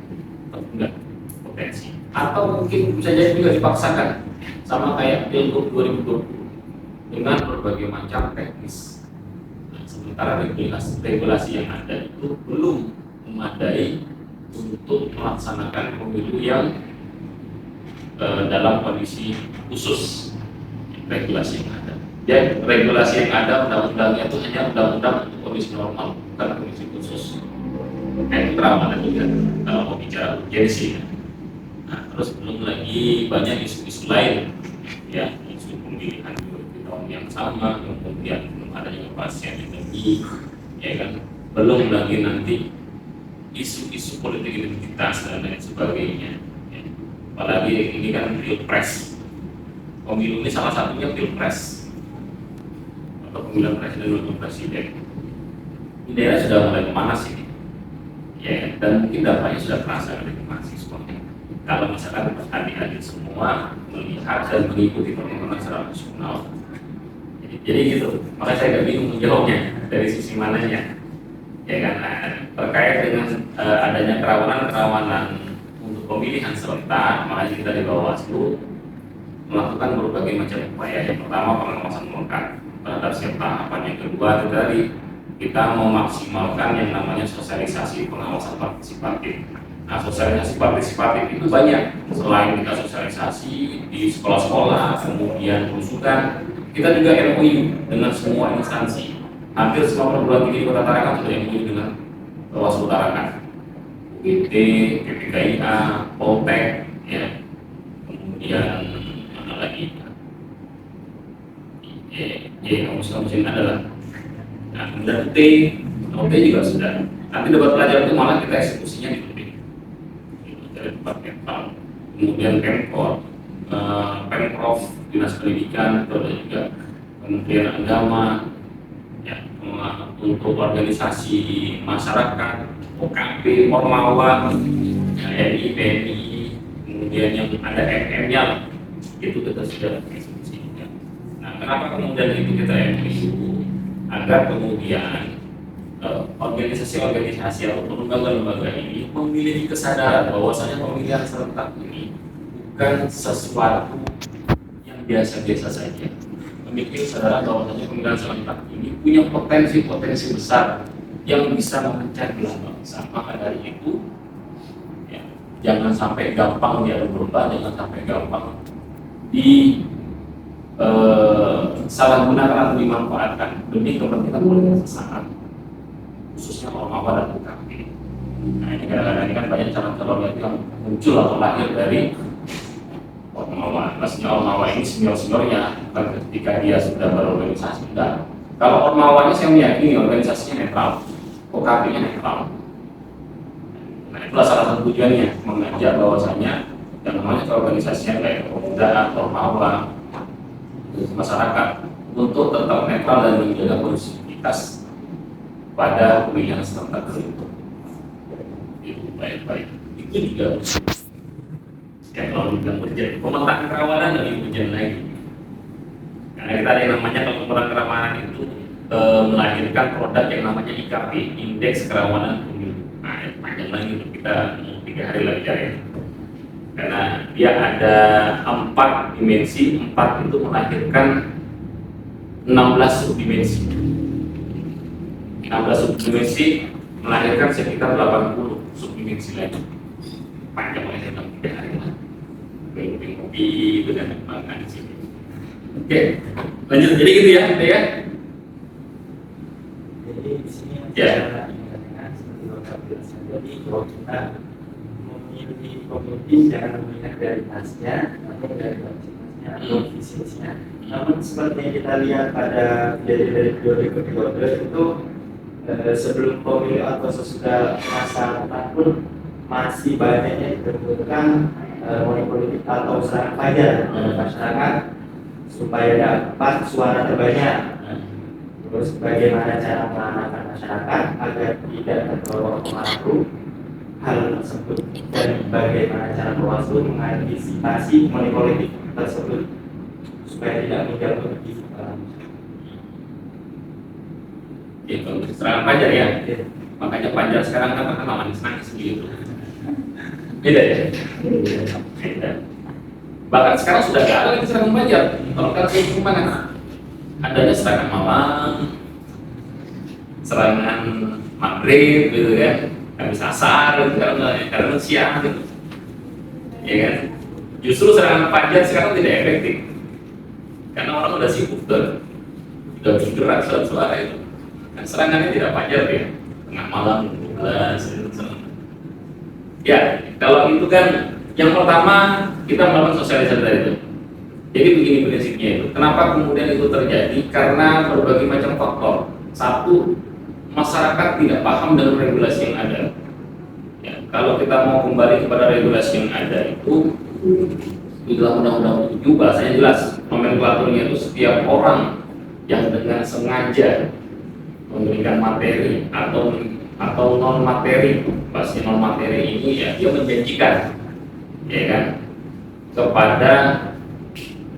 enggak potensi, atau mungkin bisa jadi juga dipaksakan sama kayak Pilgub 2020 dengan berbagai macam teknis. Sementara regulasi yang ada itu belum memadai untuk melaksanakan pemilu yang dalam kondisi khusus regulasi yang ada. Jadi regulasi yang ada undang-undangnya itu hanya undang-undang untuk kondisi normal, bukan kondisi khusus. Itu kerawanan juga kalau mau bicara urgensi. Nah, terus belum lagi banyak isu-isu lain, ya, isu pemilihan di tahun yang sama, kemudian ada juga pasien endemi, ya kan, belum lagi nanti isu-isu politik identitas dan lain sebagainya. Ya. Apalagi ini kan pilpres, pemilu ini salah satunya pilpres atau pemilihan presiden dan wakil presiden. Ini daerah sudah mulai memanas ini, ya, dan mungkin dampaknya sudah terasa dari mahasiswa. Kalau misalkan adik-adik semua melihat dan mengikuti pertemuan secara nasional. Jadi gitu, makanya saya nggak bingung menjawabnya dari sisi mananya, ya kan? Nah, terkait dengan adanya kerawanan untuk pemilihan serentak, makanya kita di Bawaslu melakukan berbagai macam upaya. Yang pertama pengawasan melekat terhadap setiap tahapan. Yang kedua itu tadi kita memaksimalkan yang namanya sosialisasi pengawasan partisipatif. Nah, sosialisasi partisipatif itu banyak. Selain kita sosialisasi di sekolah-sekolah, kemudian berusukan, kita juga MOU dengan semua instansi. Hampir semua perguruan tinggi di Kota Tarakan sudah MOU dengan Bawaslu Tarakan, UIT, PPKIA, Poltek, ya, kemudian mana lagi? Kamus-kamus yang adalah. Nah, kemudian UT juga sudah. Nanti debat pelajaran itu malah kita eksekusinya di UT. Dari tempat Kepal, kemudian Pemkot, Pemprov, Dinas Pendidikan, itu ada juga Kementerian Agama, ya, untuk organisasi masyarakat, OKP, Ormawa, TNI, PNI, kemudian yang ada MM-nya, itu kita sudah eksekusi. Nah, kenapa kemudian itu kita MOU? Agar kemudian organisasi-organisasi atau lembaga-lembaga ini memiliki kesadaran bahwasanya pemilihan serentak ini bukan sesuatu yang biasa-biasa saja. memiliki kesadaran bahwasanya pemilihan serentak ini punya potensi besar yang bisa memecah belah bangsa. Maka dari itu, ya, jangan sampai gampang diadu domba, jangan sampai gampang salah gunakan atau dimanfaatkan demi kepentingan politik sesaat, khususnya Ormawa dan UKP. Nah, ini kadang-kadang ini kan banyak calon-calon yang muncul atau lahir dari Ormawa. Maksudnya Ormawa ini senior-seniornya, bukan ketika dia sudah berorganisasi. Enggak. Kalau Ormawanya saya meyakini organisasinya netral, OKP-nya netral. Nah, itulah salah satu tujuannya, mengajak bahwasanya yang namanya keorganisasinya kayak pemuda, Ormawa, masyarakat untuk tetap netral dan menjaga kondusivitas pada pemilihan serentak itu. Itu baik-baik. Itu juga ya, kalau dibilang urgent, pemetaan kerawanan lebih urgent lagi. Karena kita ada yang namanya kalau pemetaan kerawanan itu melahirkan produk yang namanya IKP, Indeks Kerawanan Pemilu. Nah, panjang lagi untuk kita 3 hari lagi cari. Karena dia ada 4 dimensi, 4 itu melahirkan 16 subdimensi. 16 subdimensi melahirkan sekitar 80 subdimensi lagi. Panjang lagi dalam 3 hari lah. Kopi itu dan makan di sini. Oke, lanjut. Jadi gitu ya, ya. Jadi di sini Ya. seperti Bapak bilang tadi, bahwa kita memilih komiti jangan melihat dari tasnya atau dari kapasitasnya atau visinya. Namun seperti yang kita lihat pada dari periode itu sebelum pemilu atau sesudah masa tahun masih banyaknya ditemukan politik atau serangan fajar pada masyarakat supaya dapat suara terbanyak. Terus bagaimana cara menenangkan masyarakat agar tidak terbawa pengaruh hal tersebut, dan bagaimana cara Bawaslu mengantisipasi money politik tersebut supaya tidak mengganggu aktivitas masyarakat. Ya, kalau serangan Fajar ya. Makanya Fajar sekarang kan terkenal manis-manis gitu. Beda ya? Beda. Bahkan sekarang sudah gak ada lagi serangan Fajar. Kalau kalian gimana? Adanya serangan malam, serangan maghrib gitu kan, habis asar gitu, karena siang gitu, ya kan? Justru serangan Fajar sekarang tidak efektif karena orang udah sibuk tuh, udah bergerak suara itu. Kan serangannya tidak Fajar ya, tengah malam 12 gitu. Ya, kalau itu kan yang pertama kita melakukan sosialisasi dari itu. Jadi begini prinsipnya itu. Kenapa kemudian itu terjadi? Karena berbagai macam faktor. Satu, masyarakat tidak paham dengan regulasi yang ada. Ya, kalau kita mau kembali kepada regulasi yang ada itu di dalam Undang-Undang 7 bahasanya jelas. Nomenklaturnya itu setiap orang yang dengan sengaja memberikan materi atau non materi, pasti non materi ini ya dia menjanjikan, ya kan, kepada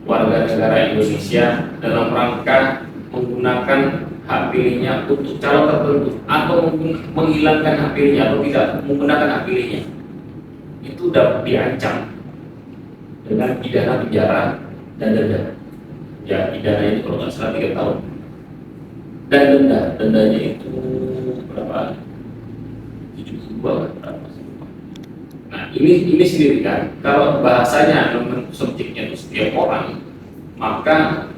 warga negara Indonesia dalam rangka menggunakan hak pilihnya untuk calon tertentu atau menghilangkan hak pilihnya atau tidak menggunakan hak pilihnya, itu dapat diancam dengan pidana penjara dan denda. Ya, pidana ini kalau nggak salah 3 tahun dan dendanya itu berapa? 72 berapa? Nah, ini sendiri kan, kalau bahasanya subjeknya itu setiap orang, maka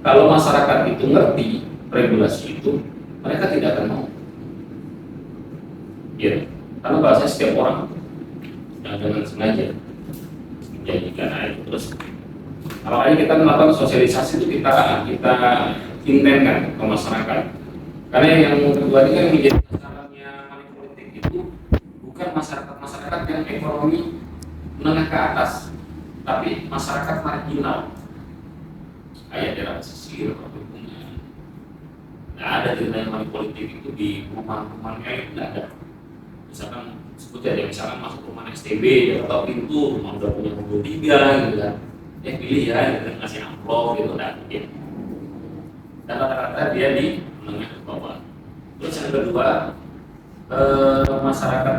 kalau masyarakat itu ngerti regulasi itu, mereka tidak akan mau. Ya, karena bahasanya setiap orang yang dengan sengaja menjanjikan itu terus. Kalau kita melakukan sosialisasi itu kita intenskan ke masyarakat. Karena yang kedua ini kan menjadi masalahnya money politik itu bukan masyarakat yang ekonomi menengah ke atas, tapi masyarakat marginal kayak daerah pesisir, perkebunan. Nggak ada ceritanya money politik itu di rumah-rumah kayak nggak ada. Misalkan sebut aja, misalkan masuk rumah STB, dia tahu pintu, rumah udah punya mobil 3 gitu kan, pilih ya, gitu, ngasih amplop gitu, nggak mungkin. Dan rata-rata dia di menengah ke bawah. Terus yang kedua, masyarakat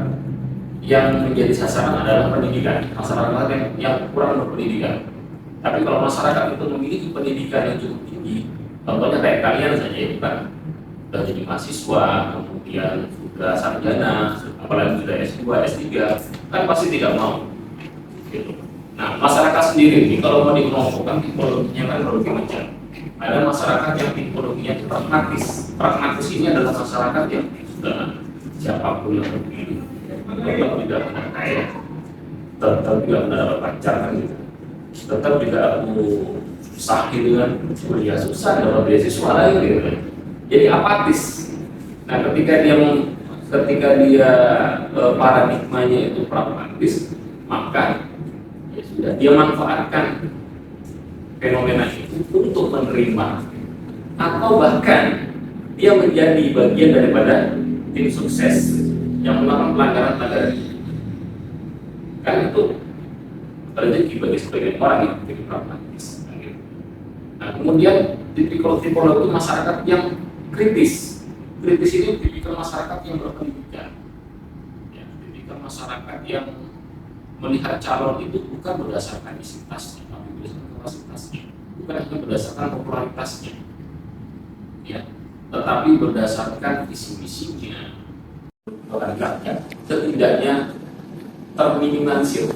yang menjadi sasaran adalah pendidikan, masyarakat yang kurang berpendidikan. Tapi kalau masyarakat itu memiliki pendidikan yang cukup tinggi, contohnya kayak kalian saja itu kan sudah jadi mahasiswa, kemudian sudah sarjana, apalagi sudah S2, S3, kan pasti tidak mau. Gitu. Nah, masyarakat sendiri ini kalau mau dikelompokkan tipologinya kan berbagi macam. Ada masyarakat yang tipologinya pragmatis. Pragmatis ini adalah masyarakat yang sudah siapapun yang terpilih, tetap tidak benar kaya, tetap tidak benar pacar kan gitu. Tetap juga aku sakit dengan kuliah susah dapat beasiswa lagi gitu. Jadi apatis. Nah, ketika dia paradigmanya itu pragmatis, maka ya sudah dia manfaatkan fenomena itu untuk menerima, atau bahkan dia menjadi bagian daripada tim sukses yang melakukan pelanggaran-pelanggaran. Kan itu rezeki bagi sebagian orang yang lebih pragmatis. Nah, kemudian tipologi masyarakat yang kritis. Kritis ini tipikal masyarakat yang berpendidikan. Ya, tipikal masyarakat yang melihat calon itu bukan berdasarkan isitasnya, tapi berdasarkan kapasitasnya, bukan hanya berdasarkan popularitasnya, ya, tetapi berdasarkan visi misinya. Setidaknya terminimalisir.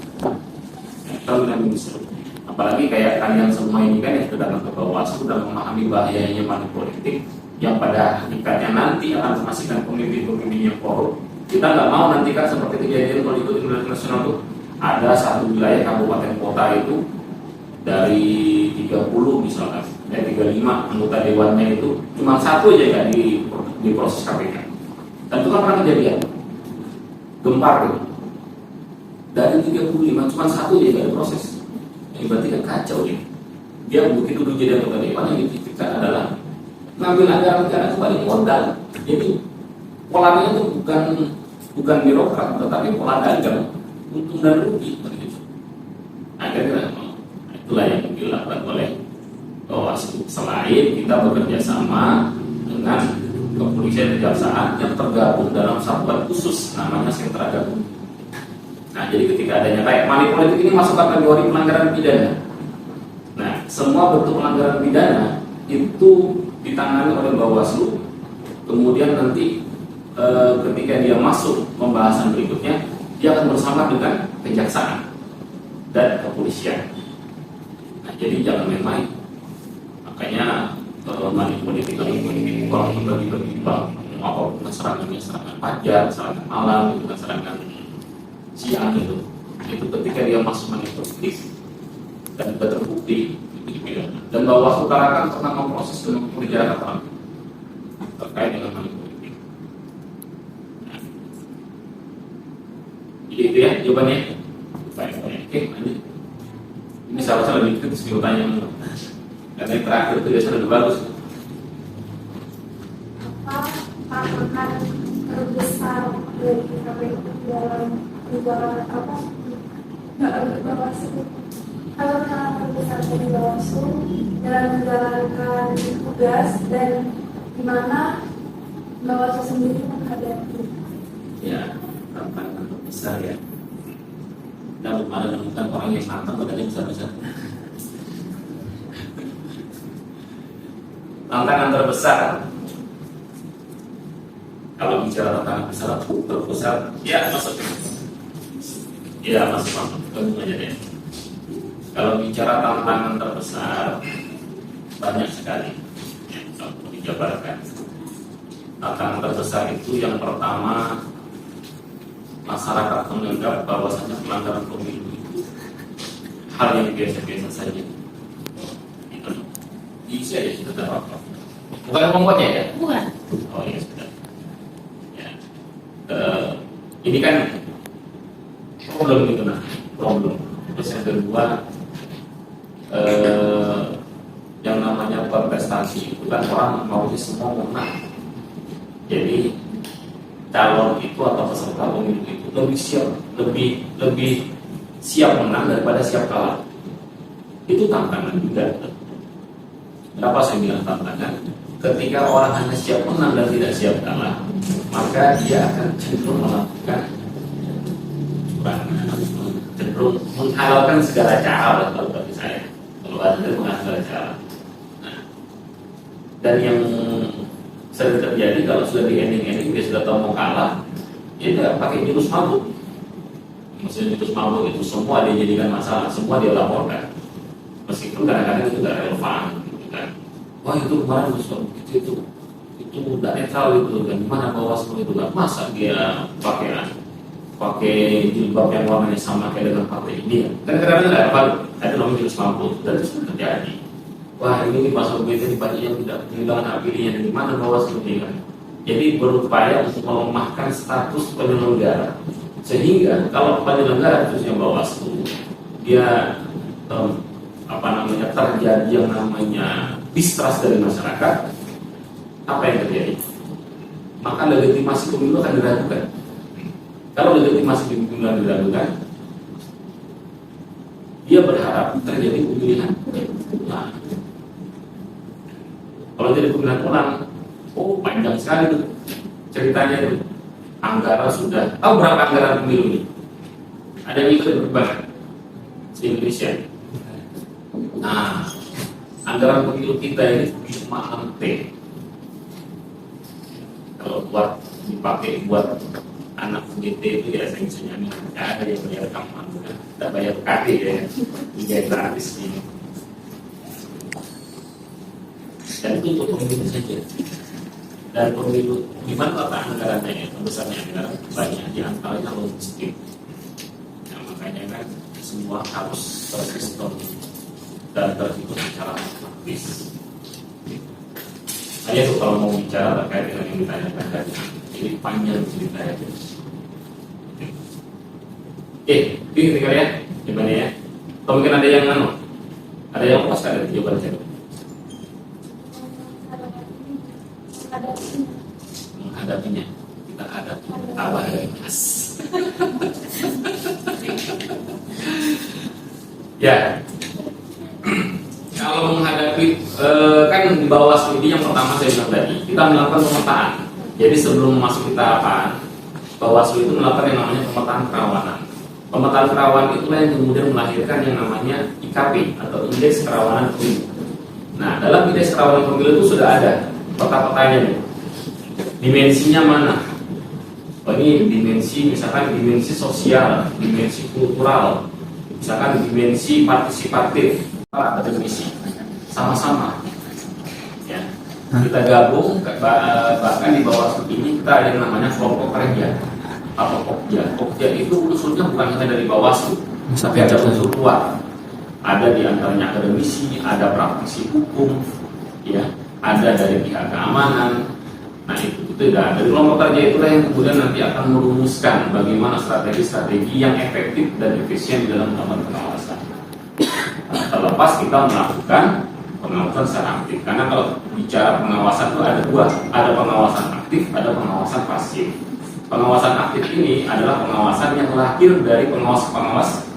Apalagi kayak kalian semua ini kan yang sudah ke Bawaslu sudah memahami bahayanya money politik yang pada hakikatnya nanti akan menghasilkan pemimpin-pemimpin yang korup. Kita nggak mau nanti kan seperti kejadian kalau ikut Indonesia nasional itu ada satu wilayah kabupaten kota itu dari 30 misalkan, dari 35 anggota dewannya itu cuma satu aja kan di proses KPK. Dan itu kan pernah kejadian gempar tuh. Dari 35 cuma satu aja nggak ada proses. Ini berarti kan kacau ya. Dia begitu dulu jadi anggota dewan yang dipikirkan adalah ngambil anggaran negara itu balik modal. Jadi polanya itu bukan birokrat, tetapi pola dagang, untung dan rugi. Akhirnya itulah yang dilakukan oleh Bawaslu. Selain kita bekerja sama dengan kepolisian kejaksaan yang tergabung dalam satuan khusus namanya sentra gabungan. Nah, jadi ketika adanya kayak money politik ini masuk kategori pelanggaran pidana. Nah, semua bentuk pelanggaran pidana itu ditangani oleh Bawaslu. Kemudian nanti ketika dia masuk pembahasan berikutnya, dia akan bersama dengan kejaksaan dan kepolisian. Nah, jadi jangan main-main. Makanya money politik ini kalau bagi-bagi bank, apapun serangan pajak, serangan malam, itu serangan siang itu ketika dia masuk money politik dan sudah terbukti dan Bawaslu Tarakan pernah memproses dan memperjarakan orang terkait dengan money politik. Nah, jadi itu ya jawabannya. Baik. Oke, lanjut. Ini seharusnya lebih kritis nih pertanyaan karena yang terakhir itu biasanya lebih bagus. Apa tantangan terbesar dari KPU dalam Bawaslu? Kalau tantangan terbesar dari Bawaslu dalam menjalankan tugas dan di mana Bawaslu sendiri menghadapi? Ya, tantangan terbesar ya. Dan mana menemukan orang yang matang badannya besar-besar. Tantangan terbesar. Kalau bicara tantangan terbesar, ya masuk. Ya masuk. Tunggu aja deh. Kalau bicara tantangan terbesar, banyak sekali. Ya, kalau dijabarkan. Tantangan terbesar itu yang pertama, masyarakat menganggap bahwasanya pelanggaran pemilu itu hal yang biasa-biasa saja. Bisa ya sudah apa? Bukan membuatnya ya? Bukan. Oh iya sudah. Ya. Ini kan problem itu problem. Terus yang kedua, yang namanya kontestasi itu kan orang mau semua menang. Jadi calon itu atau peserta pemilu itu lebih siap menang daripada siap kalah. Itu tantangan juga. Kenapa saya bilang tantangan? Ketika orang hanya siap menang dan tidak siap kalah, maka dia akan cenderung melakukan cenderung menghalalkan segala cara bagi saya. Kalau ada dari pengacara acara. Nah, dan yang sering terjadi kalau sudah di ending dia sudah tahu mau kalah, dia tidak pakai jurus mabuk. Maksudnya jurus mabuk itu semua dia jadikan masalah, semua dia laporkan. Meskipun kadang-kadang itu tidak relevan, gitu kan. Wah itu kemarin itu tidak netral itu, dan gimana Bawaslu itu kan masa dia pakai jilbab yang warnanya sama kayak dengan partai ini ya. Dan kadang-kadang tidak relevan, itu namanya jurus mabuk dan itu terjadi. Wah ini pasal BT yang tidak kehilangan hak pilihnya, di mana Bawaslu ini kan. Jadi berupaya untuk melemahkan status penyelenggara, sehingga kalau penyelenggara khususnya Bawaslu dia terjadi yang namanya distrust dari masyarakat, apa yang terjadi? Maka legitimasi pemilu akan diragukan. Kalau legitimasi pemilu akan diragukan, dia berharap terjadi pemilihan. Nah, kalau jadi pemilihan ulang, panjang sekali tuh ceritanya itu. Anggaran sudah, tahu berapa anggaran pemilu ini? Ada yang ikut berubah di Indonesia. Nah, anggaran pemilu kita ini cuma 6 T. Kalau buat dipakai buat anak UGT itu ya saya bisa nyanyi. Ada yang bayar kampung, tidak bayar UKT ya, tidak gratis ini. Dan itu untuk pemilu saja. Dan pemilu gimana letak anggarannya? Besarnya anggaran banyak di antaranya logistik. Nah, makanya kan semua harus tersistem dan terhitung secara praktis. Saya tuh kalau mau bicara terkait dengan yang ditanyakan tadi, jadi panjang ceritanya. Ini kalian gimana ya? Atau mungkin ada yang ada yang pas ada jawaban saya. Menghadapinya, kita hadapi tawa dari mas. Ya, kalau menghadapi kan di Bawaslu ini yang pertama saya bilang tadi, kita melakukan pemetaan. Jadi sebelum masuk ke tahapan, Bawaslu itu melakukan yang namanya pemetaan kerawanan. Pemetaan kerawanan itulah yang kemudian melahirkan yang namanya IKP atau Indeks Kerawanan Pemilu. Nah, dalam Indeks Kerawanan Pemilu itu sudah ada peta-petanya nih. Dimensinya mana? Ini dimensi, misalkan dimensi sosial, dimensi kultural, misalkan dimensi partisipatif, akademisi, sama-sama. Ya, kita gabung, bahkan di Bawaslu ini kita ada yang namanya kelompok kerja atau Pokja. Pokja itu unsurnya bukan hanya dari Bawaslu, tapi ada unsur luar. Ada di antaranya akademisi, ada praktisi hukum, ya, ada dari pihak keamanan. Nah itu dah dari kelompok kerja itulah yang kemudian nanti akan merumuskan bagaimana strategi-strategi yang efektif dan efisien di dalam melakukan pengawasan. Nah, terlepas kita melakukan pengawasan secara aktif, karena kalau bicara pengawasan itu ada dua, ada pengawasan aktif, ada pengawasan pasif. Pengawasan aktif ini adalah pengawasan yang lahir dari pengawas-pengawas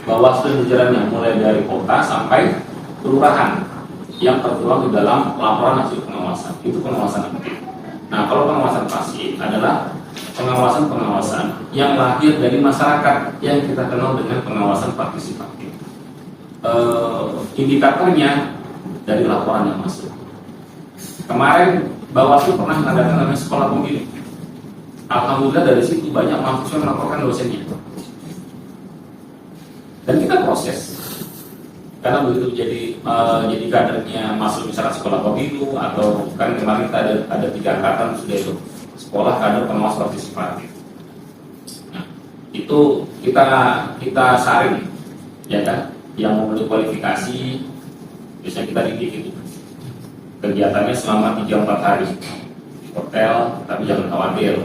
Bawaslu jajarannya, mulai dari kota sampai kelurahan yang tertuang di dalam laporan hasil pengawasan. Itu pengawasan aktif. Nah, kalau pengawasan pasif adalah pengawasan-pengawasan yang lahir dari masyarakat yang kita kenal dengan pengawasan partisipatif. Indikatornya dari laporan yang masuk. Kemarin Bawaslu pernah mengadakan namanya sekolah pemilu. Alhamdulillah dari situ banyak mahasiswa melaporkan dosennya. Dan kita proses. Karena begitu jadi kadernya masuk misalnya sekolah pemilu atau kan kemarin kita ada 3 angkatan sudah itu sekolah kader pengawas partisipatif. Nah, itu kita saring, ya kan, yang memenuhi kualifikasi, biasanya kita didik itu. Kegiatannya selama 3-4 hari di hotel, tapi jangan khawatir,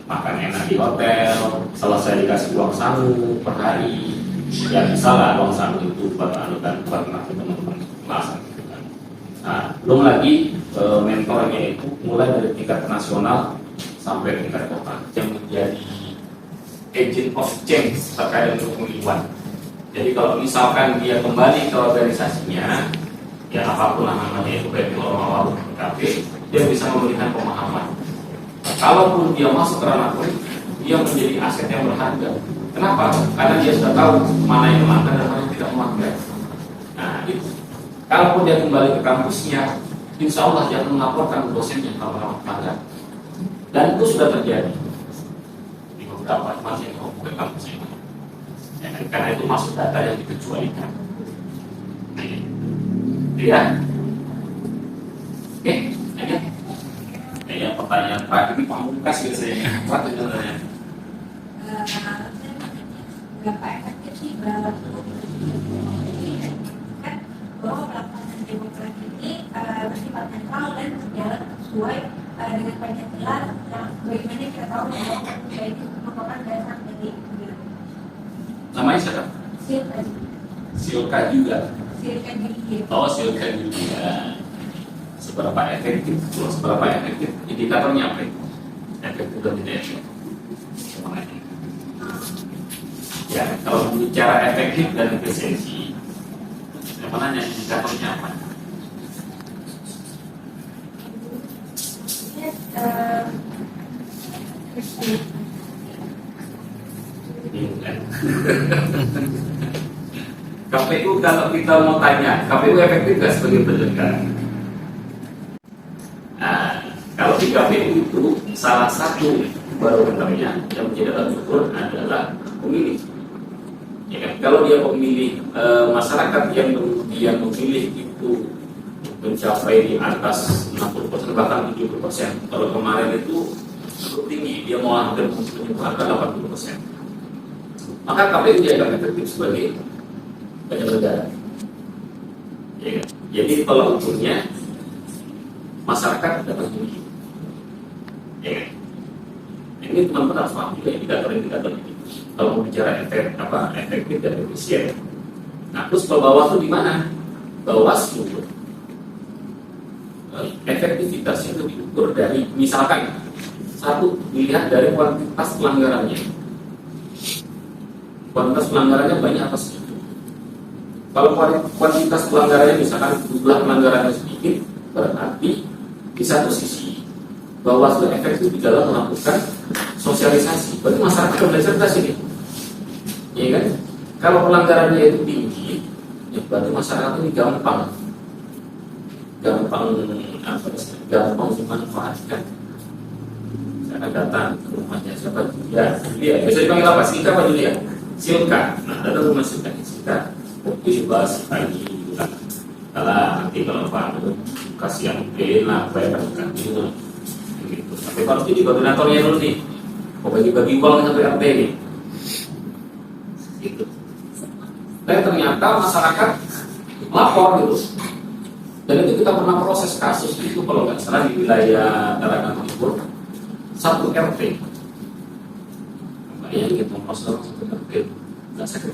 makan enak di hotel, selesai dikasih uang sangu per hari. Ya misalnya uang sangu itu buat teman-teman kelas. Nah, belum lagi mentornya itu mulai dari tingkat nasional sampai tingkat kota yang menjadi agent of change terkait dengan pemilihan. Jadi kalau misalkan dia kembali ke organisasinya, ya apapun namanya itu baik di awal PKP, dia bisa memberikan pemahaman. Kalaupun dia masuk ke ranah politik, dia menjadi aset yang berharga. Kenapa? Karena dia sudah tahu mana yang melanggar dan mana yang tidak melanggar. Nah, itu Kalaupun dia kembali ke kampusnya, insya Allah dia akan melaporkan ke dosennya kalau memang melanggar. Dan itu sudah terjadi di beberapa tempat yang ke kampus ini. Ya, karena itu masuk data yang dikecualikan. Ya. Oke, ada. Ya, pertanyaan Pak ini pamungkas biasanya. Apa sebenarnya? Berapa efektif sih bahwa pelaksanaan demokrasi ini bersifat netral dan berjalan sesuai dengan Pancasila yang bagaimana kita tahu bahwa Pancasila itu merupakan dasar dari negara. Namanya siapa? Silka juga. Silka juga. Oh, Silka juga. Seberapa efektif? Seberapa efektif? Indikatornya apa? Efektif dan tidak efektif. Ya, kalau bicara efektif dan efisiensi, apa nanya indikatornya apa? KPU kalau kita mau tanya, KPU efektif nggak sebagai penyelenggara? Nah, kalau di KPU itu salah satu barometernya yang menjadi alat ukur adalah pemilih. Ya kan? Kalau dia pemilih masyarakat yang kemudian memilih itu mencapai di atas 60% bahkan 70%. Kalau kemarin itu cukup tinggi, dia mau hampir mencapai 80%. Maka KPU dianggap efektif sebagai penyelenggara. Ya kan? Jadi kalau ukurnya masyarakat dapat memilih. Ya kan? Ini teman-teman harus paham juga indikator-indikator ini. Kalau mau bicara efektif dan efisien. Nah, terus kalau Bawaslu di mana? Bawaslu efektivitasnya itu diukur dari misalkan satu dilihat dari kuantitas pelanggarannya. Kuantitas pelanggarannya banyak apa sedikit? Kalau kuantitas pelanggarannya misalkan jumlah pelanggarannya sedikit, berarti di satu sisi Bawaslu efektif di dalam melakukan sosialisasi. Berarti masyarakat belajar dari sini, ya kan? Kalau pelanggarannya itu tinggi, ya berarti masyarakat ini gampang dimanfaatkan. Saya datang ke rumahnya siapa? Ya, Julia. Bisa dipanggil apa? Silka apa Julia? Silka. Nah, datang rumah Silka. Itu dibahas lagi. Nanti kalau Pak kasihan lah, bayar kan gitu. Tapi kalau jadi koordinatornya dulu nih, mau bagi-bagi uang sampai RT nih. Gitu. Dan ternyata masyarakat lapor gitu. Dan itu kita pernah proses kasus itu kalau nggak salah di wilayah Tarakan Timur, satu RT. Bayangin kita proses satu RT, nggak sakit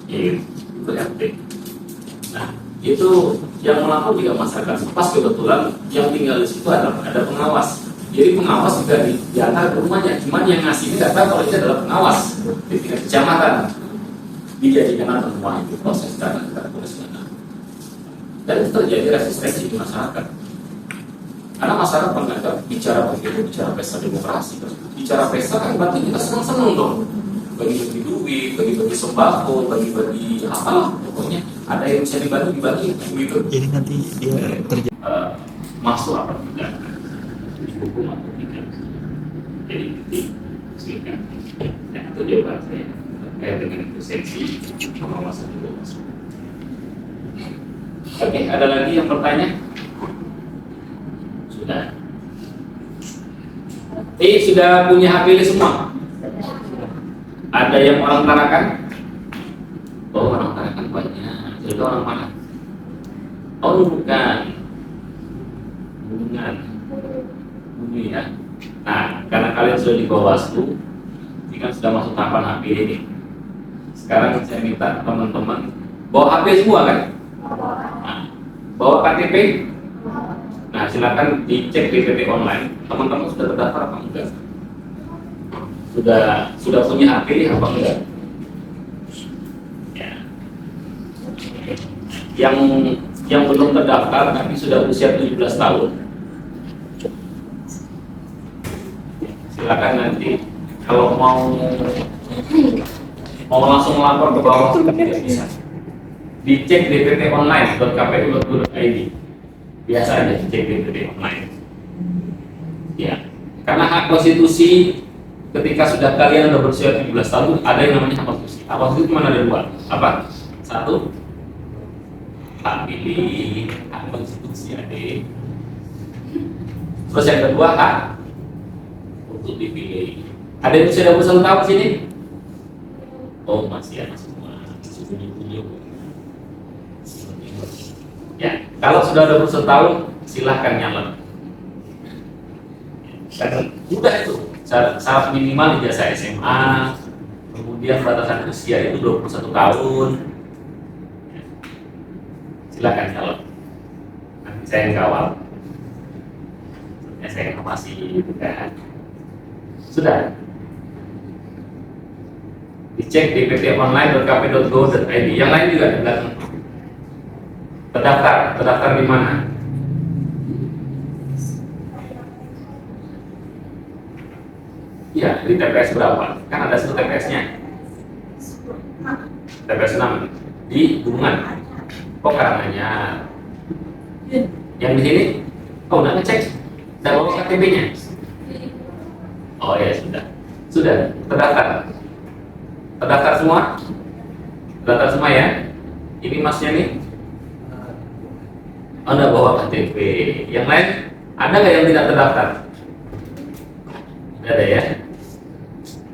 itu RT. Nah, itu yang melapor juga masyarakat. Pas kebetulan yang tinggal di situ ada pengawas. Jadi pengawas juga diantar ke rumahnya. Cuman yang ngasih ini nggak tahu kalau itu adalah pengawas di tingkat kecamatan. Dijadikan semua itu proses karena kita tulis. Dan itu terjadi resistensi di masyarakat. Karena masyarakat menganggap bicara begitu, bicara pesta demokrasi. Bicara pesta kan berarti kita senang-senang dong. Bagi-bagi duit, bagi-bagi sembako, bagi-bagi apa, pokoknya ada yang bisa dibagi gitu. Jadi nanti dia terjadi masuk apa tidak, dihukum atau tidak. Jadi silakan. Ya, itu jawaban saya terkait dengan efisiensi pengawasan juga masuk. Oke, ada lagi yang bertanya? Sudah. Sudah punya HP ini semua? Ada yang orang Tarakan? Oh, orang Tarakan banyak. Jadi orang mana? Oh, bukan. Bunyi ya. Nah, karena kalian sudah di Bawaslu, ini kan sudah masuk tahapan HP ini. Sekarang saya minta teman-teman bawa HP semua kan? Nah, bawa KTP. Nah, silakan dicek di PPT online. Teman-teman sudah terdaftar apa enggak? Sudah punya HP apa enggak? Ya. Yang belum terdaftar tapi sudah usia 17 tahun. Silakan nanti kalau mau langsung melapor ke bawah tidak bisa. Dicek dptonline.kpu.go.id. Biasa aja dicek DPT online. Ya, karena hak konstitusi ketika sudah kalian sudah berusia 17 tahun ada yang namanya hak konstitusi. Hak konstitusi cuma ada dua. Apa? Satu, hak pilih, hak konstitusi ada. Terus yang kedua, hak untuk dipilih. Ada yang sudah 21 tahun sini? Oh, masih ada semua. Ya, kalau sudah 21 tahun silahkan nyalon. Mudah itu. Syarat minimal ijazah SMA, kemudian batasan usia itu 21 tahun. Silahkan calon. Nanti saya yang kawal. Saya masih bukan. Sudah. Dicek di dptonline.kpu.go.id. Yang lain juga di belakang. Terdaftar di mana? Iya, di TPS berapa? Kan ada 1 TPS-nya. TPS 6 di Gunungan. Kok Karanganyar? Yang di sini? Oh, udah ngecek? Udah bawa KTP-nya? Oh ya sudah. Sudah terdaftar. Terdaftar semua? Terdaftar semua ya? Ini masnya nih? Oh, udah bawa KTP. Yang lain ada nggak yang tidak terdaftar? Nggak ada ya?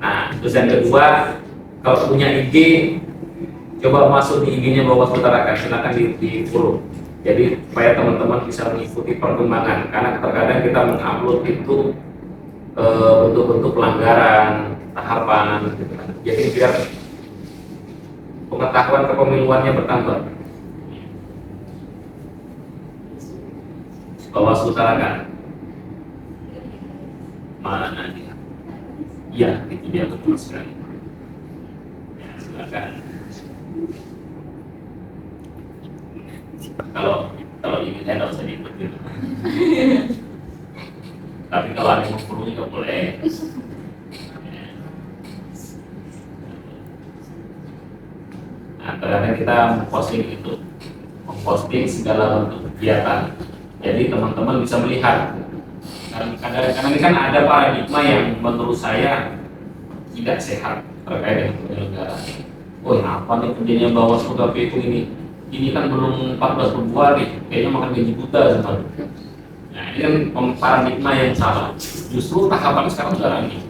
Nah, terus yang kedua, kalau punya IG, coba masuk di IG-nya Bawaslu Tarakan, silakan di follow. Jadi supaya teman-teman bisa mengikuti perkembangan, karena terkadang kita mengupload itu bentuk-bentuk pelanggaran, tahapan, gitu kan. Jadi biar pengetahuan kepemiluannya bertambah. Bawaslu Tarakan. Mana dia? Iya, itu dia betul sekali. Ya, silakan. Kalau ini saya nggak usah diikut gitu. Tapi kalau ada yang mau nggak boleh. Nah, kadang kita memposting segala bentuk kegiatan. Jadi teman-teman bisa melihat. Karena ini kan ada paradigma yang menurut saya tidak sehat terkait dengan penyelenggara. Oh, apa nih kerjanya Bawaslu KPU ini? Ini kan belum 14 Februari, kayaknya makan gaji buta sama. Nah, ini kan paradigma yang salah. Justru tahapan sekarang sudah lagi.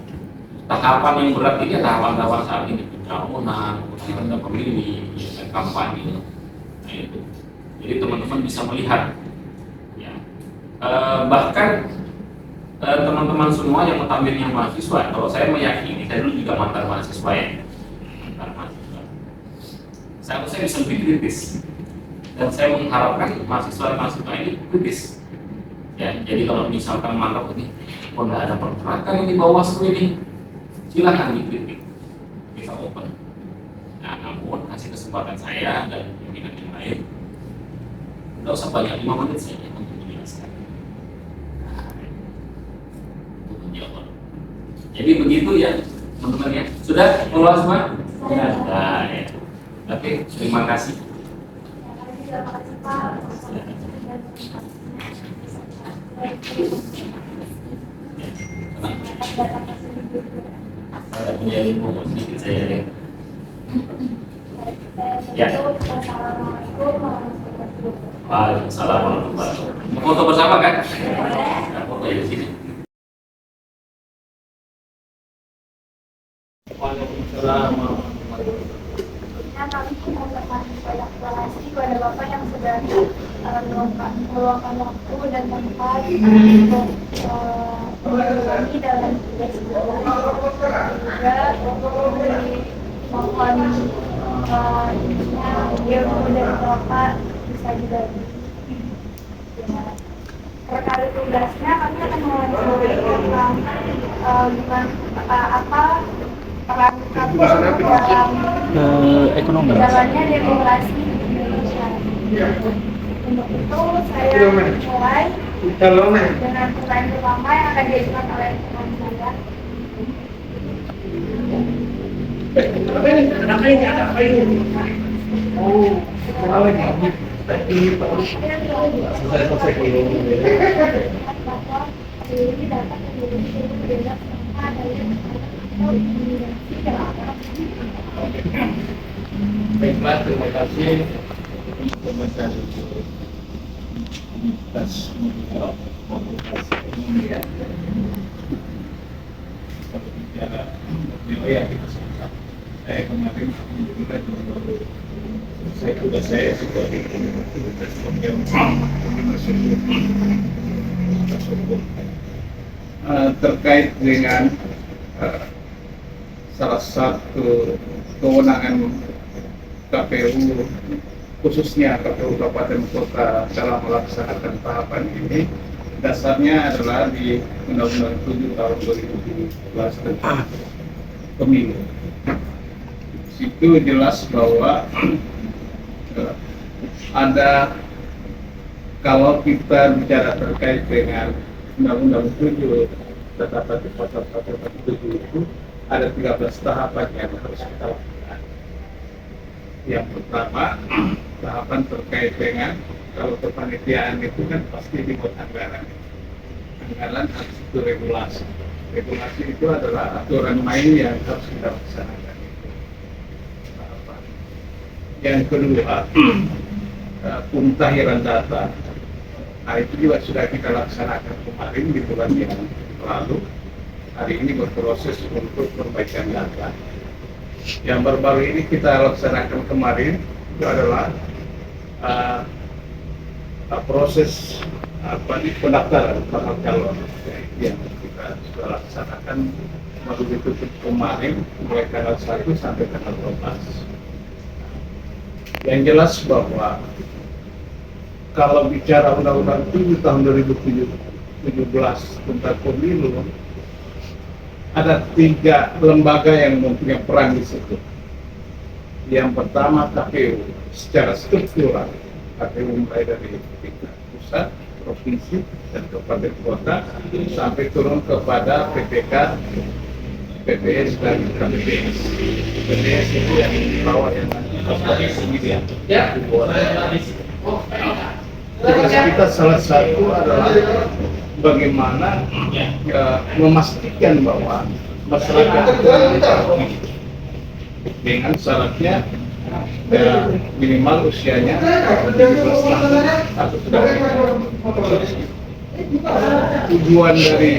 Tahapan yang berat ini tahapan-tahapan saat ini, pencalonan, peserta pemilih, kampanye. Nah, itu. Jadi teman-teman bisa melihat. Ya. Bahkan teman-teman semua yang notabene mahasiswa, kalau saya meyakini, saya dulu juga mantan mahasiswa ya, saya bisa lebih kritis, dan saya mengharapkan mahasiswa ini kritis. Ya, jadi kalau misalkan mantap ini, kok nggak ada pergerakan di Bawaslu ini, silakan dikritik, bisa open. Nah, namun kasih kesempatan saya dan pimpinan yang lain, nggak usah banyak, 5 menit saja untuk menjelaskan. Jadi begitu ya teman-teman ya. Sudah keluar semua? Sudah ya. Oke, terima kasih. Saya punya ilmu sedikit saya ya. Ya. Waalaikumsalam warahmatullahi wabarakatuh. Mau foto bersama kan? Nah, foto di sini. Waalaikumsalam warahmatullahi wabarakatuh. Kami mengucapkan banyak terima kasih kepada Bapak yang sudah meluangkan waktu dan tempat untuk kami dalam tugas juga mohon ilmu dari Bapak bisa juga terkait tugasnya kami akan mewawancara tentang apa peran kami dalam ekonomi jalannya demokrasi di Indonesia. Untuk itu saya mulai dengan pertanyaan pertama yang akan diajukan oleh teman saya. Apa ini? Oh, Baiklah, terima kasih komentar atas komunikasi ini ya. Kalau bicara ya kita sama. Saya kemarin juga saya sebagai komunitas terkait dengan salah satu kewenangan KPU, khususnya KPU Kabupaten Kota dalam melaksanakan tahapan ini, dasarnya adalah di Undang-Undang 7 tahun 2017 tentang pemilu. Itu jelas bahwa ada, kalau kita bicara terkait dengan Undang-Undang 7 terdapat di pasal 7 itu ada 13 tahapan yang harus kita lakukan. Yang pertama, tahapan terkait dengan kalau kepanitiaan itu kan pasti dibuat anggaran. Anggaran harus itu regulasi. Regulasi itu adalah aturan main yang harus kita laksanakan. Yang kedua, pemutahiran data. Nah, itu juga sudah kita laksanakan kemarin di bulan yang lalu. Hari ini berproses untuk perbaikan data. Yang baru-baru ini kita laksanakan kemarin itu adalah proses pendaftaran bakal calon yang kita sudah laksanakan, baru ditutup kemarin mulai tanggal 1 sampai tanggal 12. Yang jelas bahwa kalau bicara Undang-Undang 7 tahun 2017 tentang pemilu, ada 3 lembaga yang mempunyai peran di situ. Yang pertama KPU secara struktural, KPU mulai dari tingkat pusat, provinsi, dan kabupaten kota sampai turun kepada PPK, PPS dan KPPS. PPS itu yang bawah yang kemudian. Tugas kita salah satu adalah bagaimana memastikan bahwa masyarakat dengan syaratnya minimal usianya 17 tahun atau sudah. Tujuan dari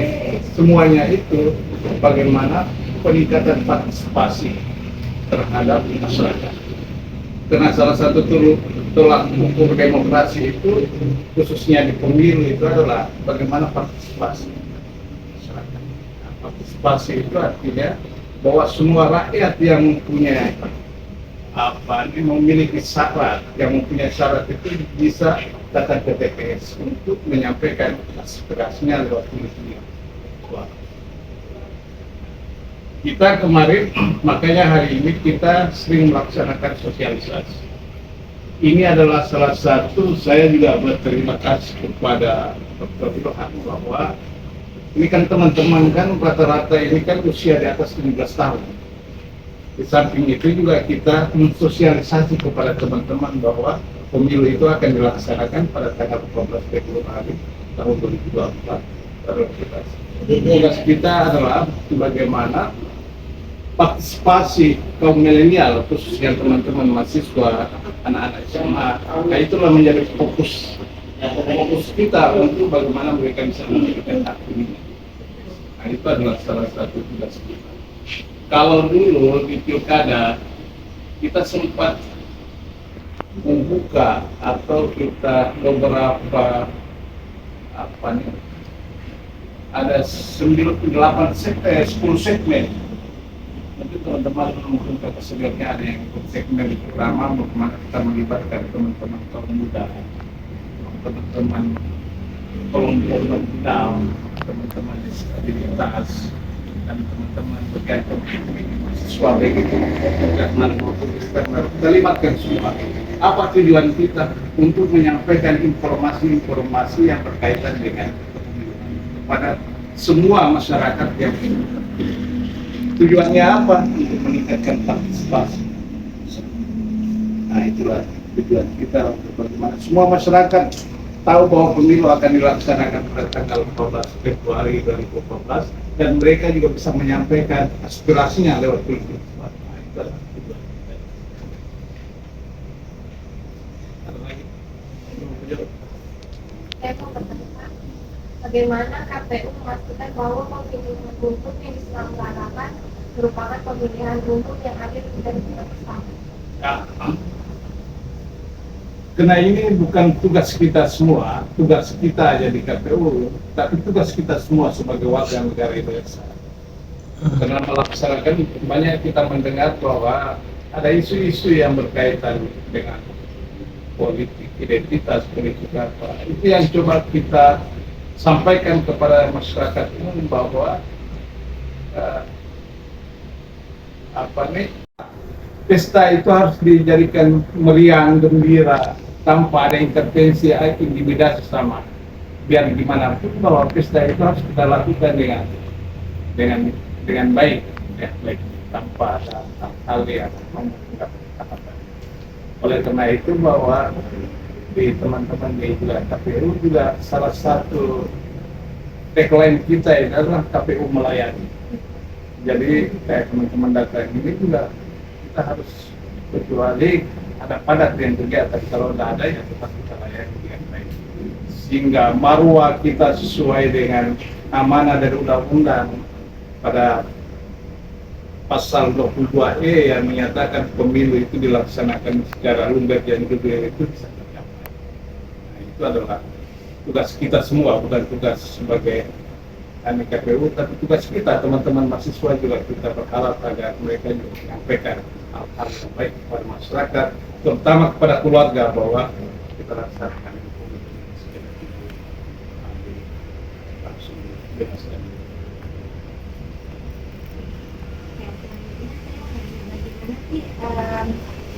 semuanya itu bagaimana peningkatan partisipasi terhadap masyarakat. Karena salah satu tolak ukur demokrasi itu, khususnya di pemilu, itu adalah bagaimana partisipasi masyarakat. Nah, partisipasi itu artinya bahwa semua rakyat yang mempunyai memiliki syarat, yang mempunyai syarat itu bisa datang ke TPS untuk menyampaikan aspirasinya lewat pengisian suara. Kita kemarin, makanya hari ini kita sering melaksanakan sosialisasi. Ini adalah salah satu, saya juga berterima kasih kepada Dr. Ilham bahwa ini kan teman-teman kan rata-rata ini kan usia di atas 17 tahun. Di samping itu juga kita mensosialisasi kepada teman-teman bahwa pemilu itu akan dilaksanakan pada tanggal 12 Februari tahun 2024. Tugas kita adalah bagaimana partisipasi kaum milenial, khususnya teman-teman mahasiswa, anak-anak SMA. Nah, itulah menjadi fokus kita untuk bagaimana mereka bisa memberikan hak pilih. Nah, itu adalah salah satu tugas kita. Kalau dulu di pilkada kita sempat membuka atau kita beberapa ada 10 segmen. Nanti teman-teman mungkin kesediaannya ada yang ikut segmen pertama, bagaimana kita melibatkan teman-teman kaum muda, teman-teman kelompok marginal, teman-teman disabilitas, dan teman-teman bergantung mahasiswa begitu. Kita libatkan semua. Apa tujuan kita? Untuk menyampaikan informasi-informasi yang berkaitan dengan kepada semua masyarakat yang tujuannya apa? Untuk meningkatkan partisipasi. Nah, itulah tujuan kita untuk bagaimana semua masyarakat tahu bahwa pemilu akan dilaksanakan pada tanggal 14 Februari 2014 dan mereka juga bisa menyampaikan aspirasinya lewat pilgub. Nah, itu adalah tujuan kita. Ada lagi? Saya mau bertanya, bagaimana KPU memastikan bahwa pemilihan rumput yang diselenggarakan merupakan pemilihan rumput yang adil dan bersama? Karena ini bukan tugas kita semua, tugas kita aja di KPU, tapi tugas kita semua sebagai warga negara Indonesia. Karena melaksanakan, banyak kita mendengar bahwa ada isu-isu yang berkaitan dengan politik, identitas, politik apa. Itu yang coba kita sampaikan kepada masyarakat umum bahwa pesta itu harus dijadikan meriang, gembira, tanpa ada intervensi intimidasi sama. Biar gimana pun bahwa pesta itu harus kita lakukan dengan baik, ya, baik, tanpa ada hal yang membuat. Oleh karena itu bahwa di teman-teman di KPU juga salah satu tagline kita ini adalah KPU melayani. Jadi kayak teman-teman data ini juga kita harus kecuali ada padat yang kegiatan, kalau tidak ada ya tetap kita layani dengan baik sehingga marwah kita sesuai dengan amanah dari undang-undang pada pasal 22E yang menyatakan pemilu itu dilaksanakan secara lumber dan jurdil itu bisa tercapai. Nah, itu adalah tugas kita semua, bukan tugas sebagai KPU, tapi tugas kita teman-teman mahasiswa juga kita berharap agar mereka juga menyampaikan hal-hal yang baik kepada masyarakat, terutama kepada keluarga bahwa kita laksanakan langsung bebas dan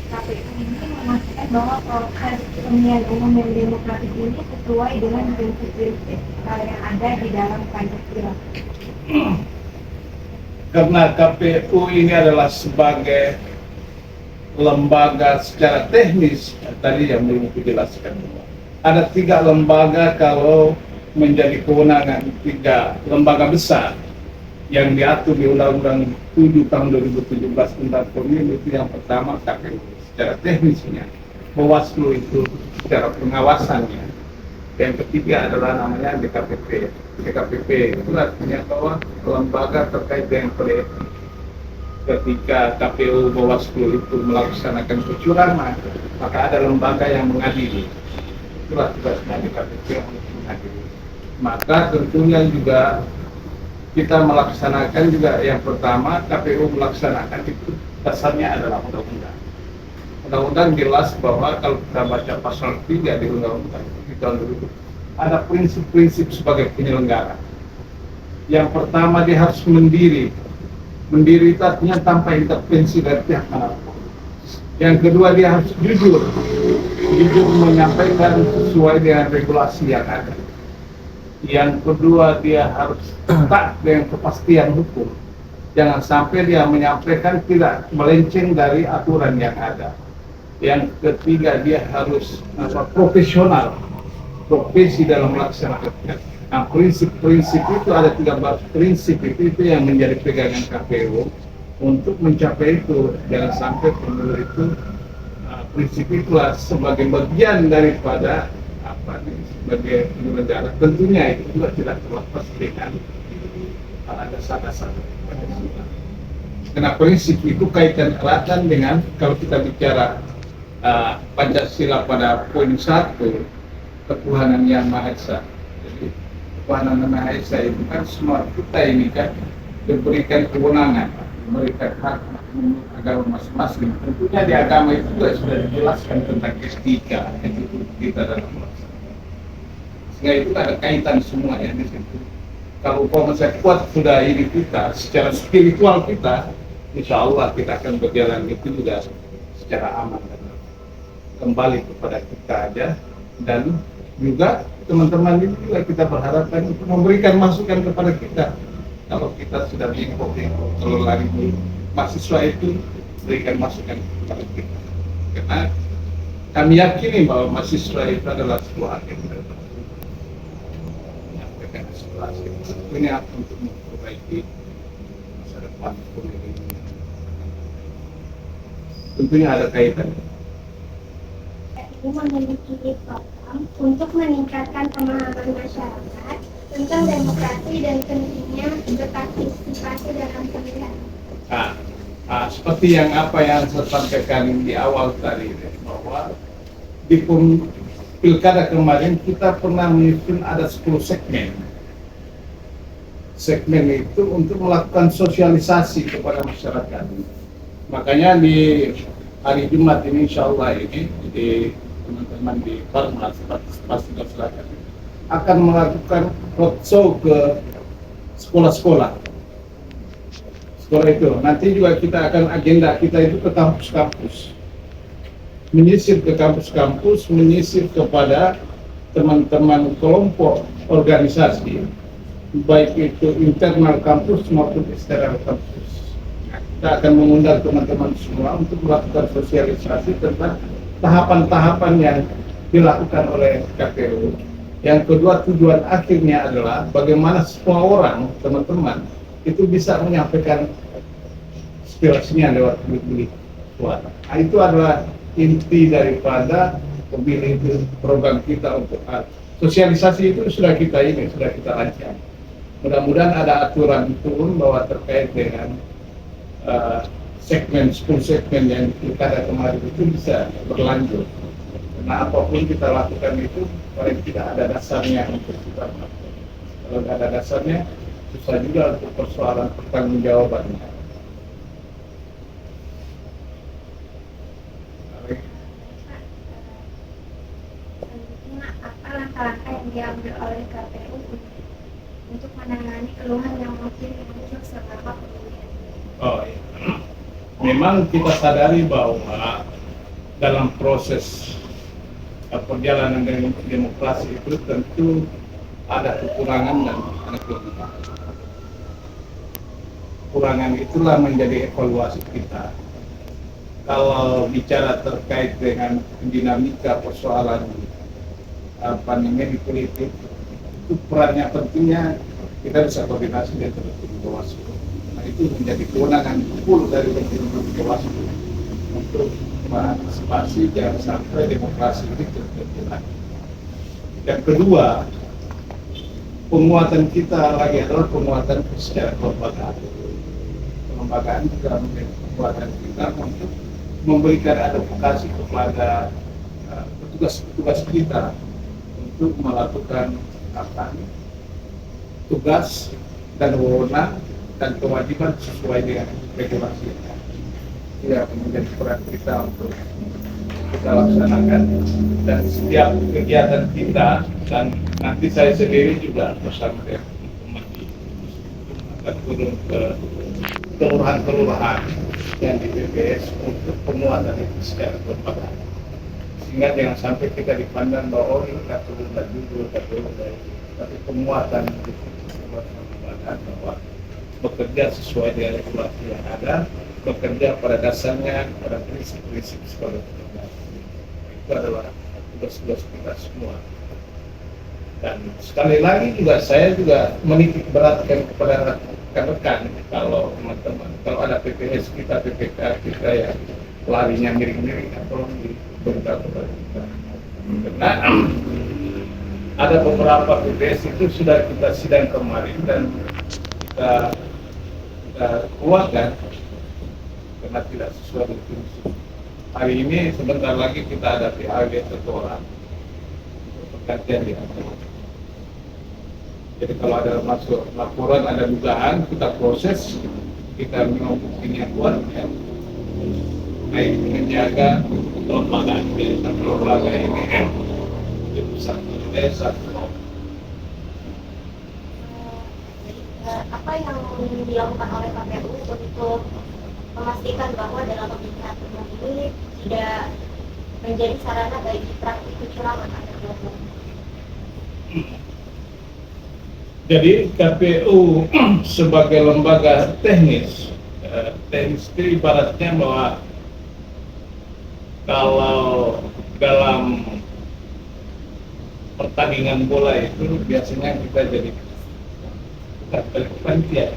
KPU ini memastikan bahwa proses pemilihan umum yang demokratis ini sesuai dengan prinsip-prinsip yang ada di dalam Pancasila. Karena KPU ini adalah sebagai lembaga secara teknis, tadi yang belum dijelaskan. Ada 3 lembaga kalau menjadi kewenangan, 3 lembaga besar yang diatur di Undang-Undang 7 tahun 2017 tentang pemilu. Itu yang pertama KPU secara teknisnya, Bawaslu itu secara pengawasannya, yang ketiga adalah namanya DKPP. DKPP itu artinya bahwa lembaga terkait dengan kode etik. Ketika KPU Bawaslu itu melaksanakan kecurangan, maka ada lembaga yang mengadili. Itulah tugasnya DKPP untuk mengadili. Maka tentunya juga kita melaksanakan juga yang pertama KPU melaksanakan itu dasarnya adalah undang-undang. Undang-undang jelas bahwa kalau kita baca pasal 3 di undang-undang di tahun 2000 ada prinsip-prinsip sebagai penyelenggara. Yang pertama dia harus mendiri itu artinya tanpa intervensi dari pihak manapun. Yang kedua dia harus jujur menyampaikan sesuai dengan regulasi yang ada. Yang kedua dia harus taat dengan kepastian hukum. Jangan sampai dia menyampaikan tidak melenceng dari aturan yang ada. Yang ketiga dia harus profesional, profesi dalam melaksanakan. Nah, prinsip-prinsip itu ada 13 prinsip itu yang menjadi pegangan KPU untuk mencapai itu. Jangan sampai pemilu itu prinsip itulah sebagai bagian daripada sebagai penyelenggara. Tentunya itu juga tidak terlepas dengan dasar-dasar Pancasila. Karena prinsip itu kaitan erat dengan kalau kita bicara Pancasila pada poin 1, ketuhanan yang Maha Esa. Jadi ketuhanan yang Maha Esa itu kan semua kita ini kan diberikan kewenangan, memberikan hak agama masing-masing. Tentunya di agama itu juga sudah dijelaskan tentang etika kita dalam melaksanakan. Sehingga itu ada kaitan semuanya di situ. Kalau saya kuat sudah ini kita, secara spiritual kita, insya Allah kita akan berjalan itu juga secara aman dan kembali kepada kita aja. Dan juga teman-teman ini juga kita berharapkan untuk memberikan masukan kepada kita. Kalau kita sudah bingung, kalau lagi mahasiswa itu berikan masukan kepada kita. Karena kami yakini bahwa mahasiswa itu adalah sebuah agenda. Menyampaikan aspirasi ini untuk memperbaiki masa depan pemilih. Tentunya ada kaitan. Ini memiliki program untuk meningkatkan pemahaman masyarakat tentang demokrasi dan pentingnya berpartisipasi dalam pemilihan. Seperti yang saya sampaikan di awal tadi, bahwa di pilkada kemarin kita pernah menyusun ada 10 segmen. Segmen itu untuk melakukan sosialisasi kepada masyarakat. Makanya di hari Jumat ini, insya Allah ini, di teman-teman di Farmas Partisipasi Masyarakat akan melakukan roadshow ke sekolah-sekolah. Sekolah itu nanti juga kita akan agenda kita itu ke kampus-kampus, menyisir ke kampus-kampus, menyisir kepada teman-teman kelompok organisasi, baik itu internal kampus maupun eksternal kampus. Kita akan mengundang teman-teman semua untuk melakukan sosialisasi tentang tahapan-tahapan yang dilakukan oleh KPU. Yang kedua, tujuan akhirnya adalah bagaimana semua orang, teman-teman, itu bisa menyampaikan aspirasinya lewat bilik suara. Nah, itu adalah inti daripada pemilih itu, program kita untuk sosialisasi itu sudah kita rancang. Mudah-mudahan ada aturan turun bahwa terkait dengan segmen 10 segmen yang pilkada kemarin itu bisa berlanjut. Karena apapun kita lakukan itu paling tidak ada dasarnya untuk kita melakukan. Kalau tidak ada dasarnya, susah juga untuk persoalan pertanggungjawabannya. Apa langkah-langkah yang diambil oleh KPU untuk menangani keluhan yang mungkin muncul selama pemilihan? Memang kita sadari bahwa dalam proses perjalanan demokrasi itu tentu ada kekurangan dan ada kelebihan. Kekurangan itulah menjadi evaluasi kita. Kalau bicara terkait dengan dinamika persoalan di politik, itu perannya pentingnya kita bisa koordinasi dengan teman-teman Bawaslu. Itu menjadi kewenangan full dari teman-teman Bawaslu untuk mengantisipasi jangan sampai demokrasi ini terganggu. Yang kedua, penguatan kita lagi adalah penguatan secara kelembagaan. Kelembagaan juga menjadi penguatan kita untuk memberikan advokasi kepada petugas-petugas kita untuk melakukan tugas dan wewenang dan kewajiban sesuai dengan regulasi. Itu yang menjadi peran kita untuk kita laksanakan, dan setiap kegiatan kita, dan nanti saya sendiri juga bersama dengan teman-teman akan turun ke kelurahan-kelurahan yang di PPS untuk penguatan itu secara kelembagaan, sehingga jangan sampai kita dipandang bahwa ini turun dari tapi penguatan itu kelembagaan, bahwa bekerja sesuai dengan regulasi yang ada, bekerja pada dasarnya pada prinsip-prinsip sekolah negara. Itu adalah tugas-tugas kita semua. Dan sekali lagi juga saya juga menitik beratkan kepada rekan-rekan, kalau teman-teman, kalau ada PPS kita, PPK kita yang larinya miring-miring, tolong diberitahu kepada kita. Karena ada beberapa PPS itu sudah kita sidang kemarin dan kita keluarkan karena tidak sesuai dengan prinsip. Hari ini sebentar lagi kita ada PAG setoran pergantian di atas. Jadi kalau ada masuk laporan, ada dugaan, kita proses, kita minum buktinya kuat, ya. Baik menjaga kelembagaan desa, lembaga ini di pusat desa. Apa yang dilakukan oleh KPU untuk memastikan bahwa dalam pemilihan umum ini tidak menjadi sarana bagi praktik kecurangan atau bohong? Jadi KPU sebagai lembaga teknis itu ibaratnya bahwa kalau dalam pertandingan bola itu biasanya kita jadi panitia.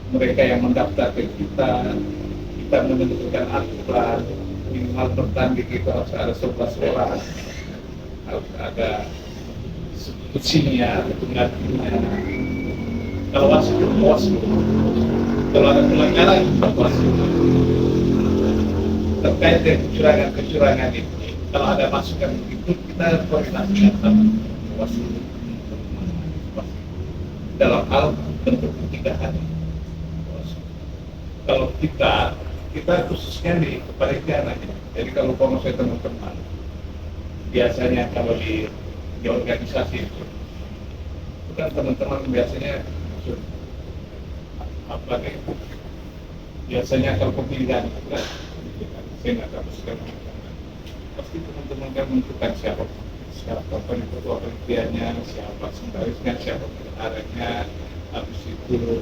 Mereka yang mendaftar ke kita menentukan aturan, minimal bertanding itu harus ada 11 orang, harus ada substitusinya, penggantinya. Kalau wasit, kalau ada pelanggaran, wasit. Terkait dengan kecurangan itu, kalau ada masukan itu kita koordinasikan sama wasit dalam hal bentuk pencegahan. Kalau kita khususnya di kepanitiaan aja. Jadi kalau saya teman-teman, biasanya kalau di organisasi itu kan teman-teman biasanya apa nih? Biasanya kalau pemilihan itu kan, saya nggak tahu sekarang. Pasti teman-teman kan menentukan siapa ketua penelitiannya, siapa sekretarisnya, siapa pengarahnya, habis itu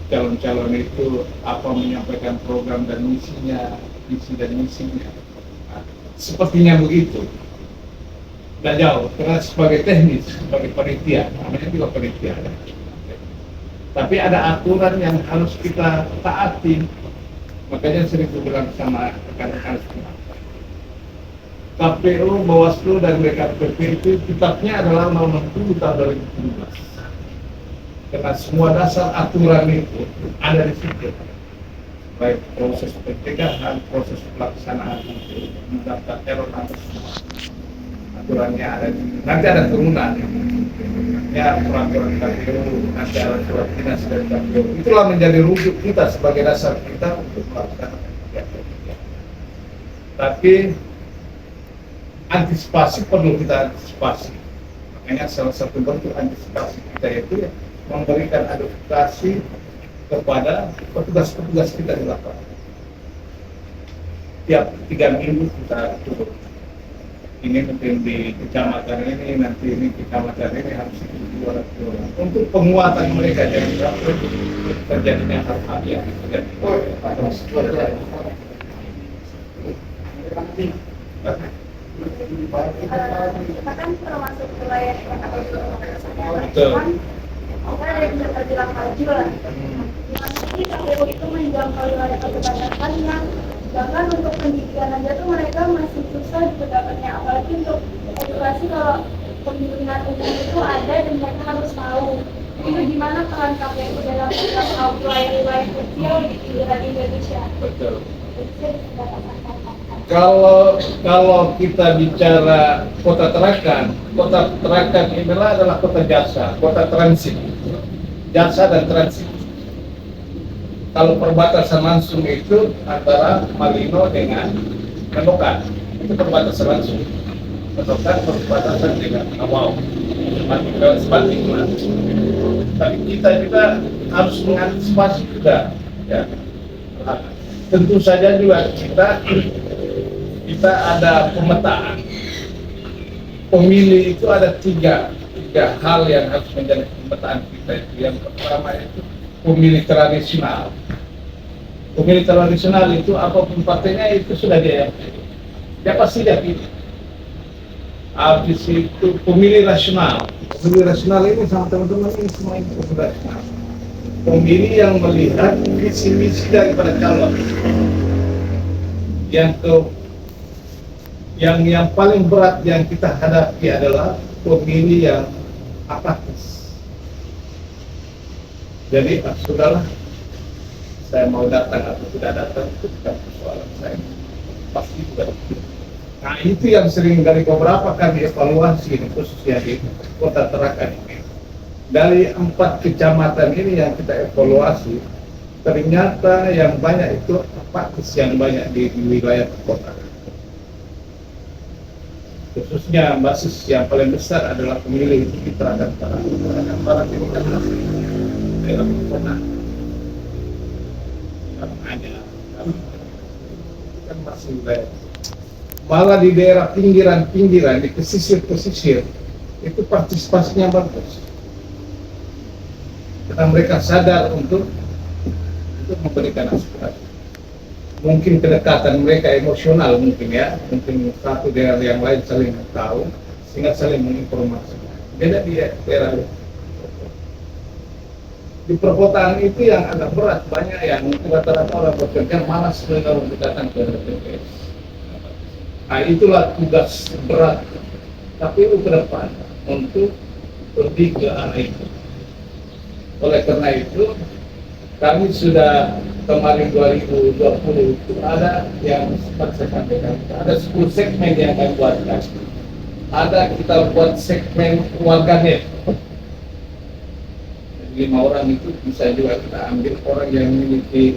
calon-calon itu apa menyampaikan program dan misinya, visi dan misinya. Nah, sepertinya begitu. Tidak jauh, karena sebagai teknis, sebagai panitia, namanya juga panitia. Tapi ada aturan yang harus kita taati. Makanya sering bilang sama rekan-rekan semua. KPU, Bawaslu, dan BKPP itu kitabnya adalah nomor 60 tahun 2017. Karena semua dasar aturan itu ada di situ, baik proses pencegahan, proses pelaksanaan itu, mendaftar error atau semua aturannya ada. Nanti ada turunan, ya peraturan KPU, nanti ada surat dinas dari KPU. Itulah menjadi rujuk kita sebagai dasar kita untuk melaksanakan kegiatan. Tapi antisipasi perlu kita antisipasi. Makanya salah satu bentuk antisipasi kita itu ya memberikan edukasi kepada petugas-petugas kita di lapangan. Tiap 3 minggu kita turun. Ini mungkin di kecamatan ini, nanti ini kecamatan ini harus dijual untuk penguatan mereka jadi terjadinya hal-hal yang terjadi. Kita kan termasuk wilayah yang betul. Kita ada yang bisa terbilang maju lah. Tapi KPU itu menjangkau wilayah perbatasan yang bahkan untuk pendidikan aja tuh mereka masih susah dapatnya, apalagi untuk edukasi kalau pemilihan umum itu ada dan mereka harus tahu. Itu gimana peran KPU dalam menjangkau wilayah-wilayah kecil di pinggiran Indonesia? Betul. Kalau kita bicara Kota Tarakan adalah kota jasa, kota transit, jasa dan transit. Kalau perbatasan langsung itu antara Malino dengan Menokan, itu perbatasan langsung. Menokan perbatasan dengan Awau, sebaliknya. Tapi kita juga harus mengantisipasi juga, ya. Tentu saja juga kita ada pemetaan. Pemilih itu ada tiga hal yang harus menjadi pemetaan kita. Yang pertama itu pemilih tradisional. Pemilih tradisional itu apapun partainya itu sudah dia pasti dia pilih. Habis itu pemilih rasional. Pemilih rasional ini sama teman-teman ini semua itu rasional. Pemilih yang melihat visi misi daripada calon. Yang paling berat yang kita hadapi adalah pemilih yang apatis. Jadi sudahlah, saya mau datang atau tidak datang itu bukan persoalan saya, pasti juga. Nah itu yang sering dari beberapa kali evaluasi ini, khususnya di Kota Tarakan ini. Dari 4 kecamatan ini yang kita evaluasi, ternyata yang banyak itu apatis yang banyak di wilayah kota. Khususnya basis yang paling besar adalah pemilih itu di Tarakan Barat ini kan masih daerah kota. Kan masih wilayah. Malah di daerah pinggiran di pesisir itu partisipasinya bagus. Karena mereka sadar untuk memberikan aspirasi. mungkin kedekatan mereka emosional mungkin ya, mungkin satu dengan yang lain saling tahu sehingga saling menginformasikan. Beda di daerah di perkotaan itu yang agak berat, banyak yang rata-rata orang bekerja malas mereka untuk datang ke TPS. Nah, itulah tugas berat KPU ke depan untuk lebih ke arah itu. Oleh karena itu kami sudah kemarin 2020 itu ada yang sempat saya sampaikan, ada 10 segmen yang kami buatkan. Ada kita buat segmen warganet. 5 orang itu bisa juga kita ambil orang yang memiliki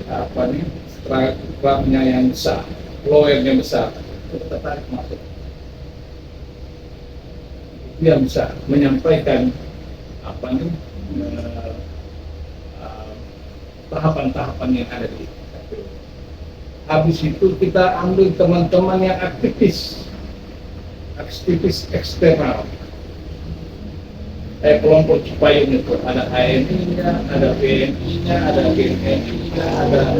strukturnya yang besar, lawyer-nya besar, kita tarik masuk. Itu yang bisa menyampaikan tahapan-tahapan yang ada di KPU. Habis itu kita ambil teman-teman yang aktivis eksternal. Kelompok Cipayung itu ada HMI-nya, ada BNI-nya, ada BNI-nya, ada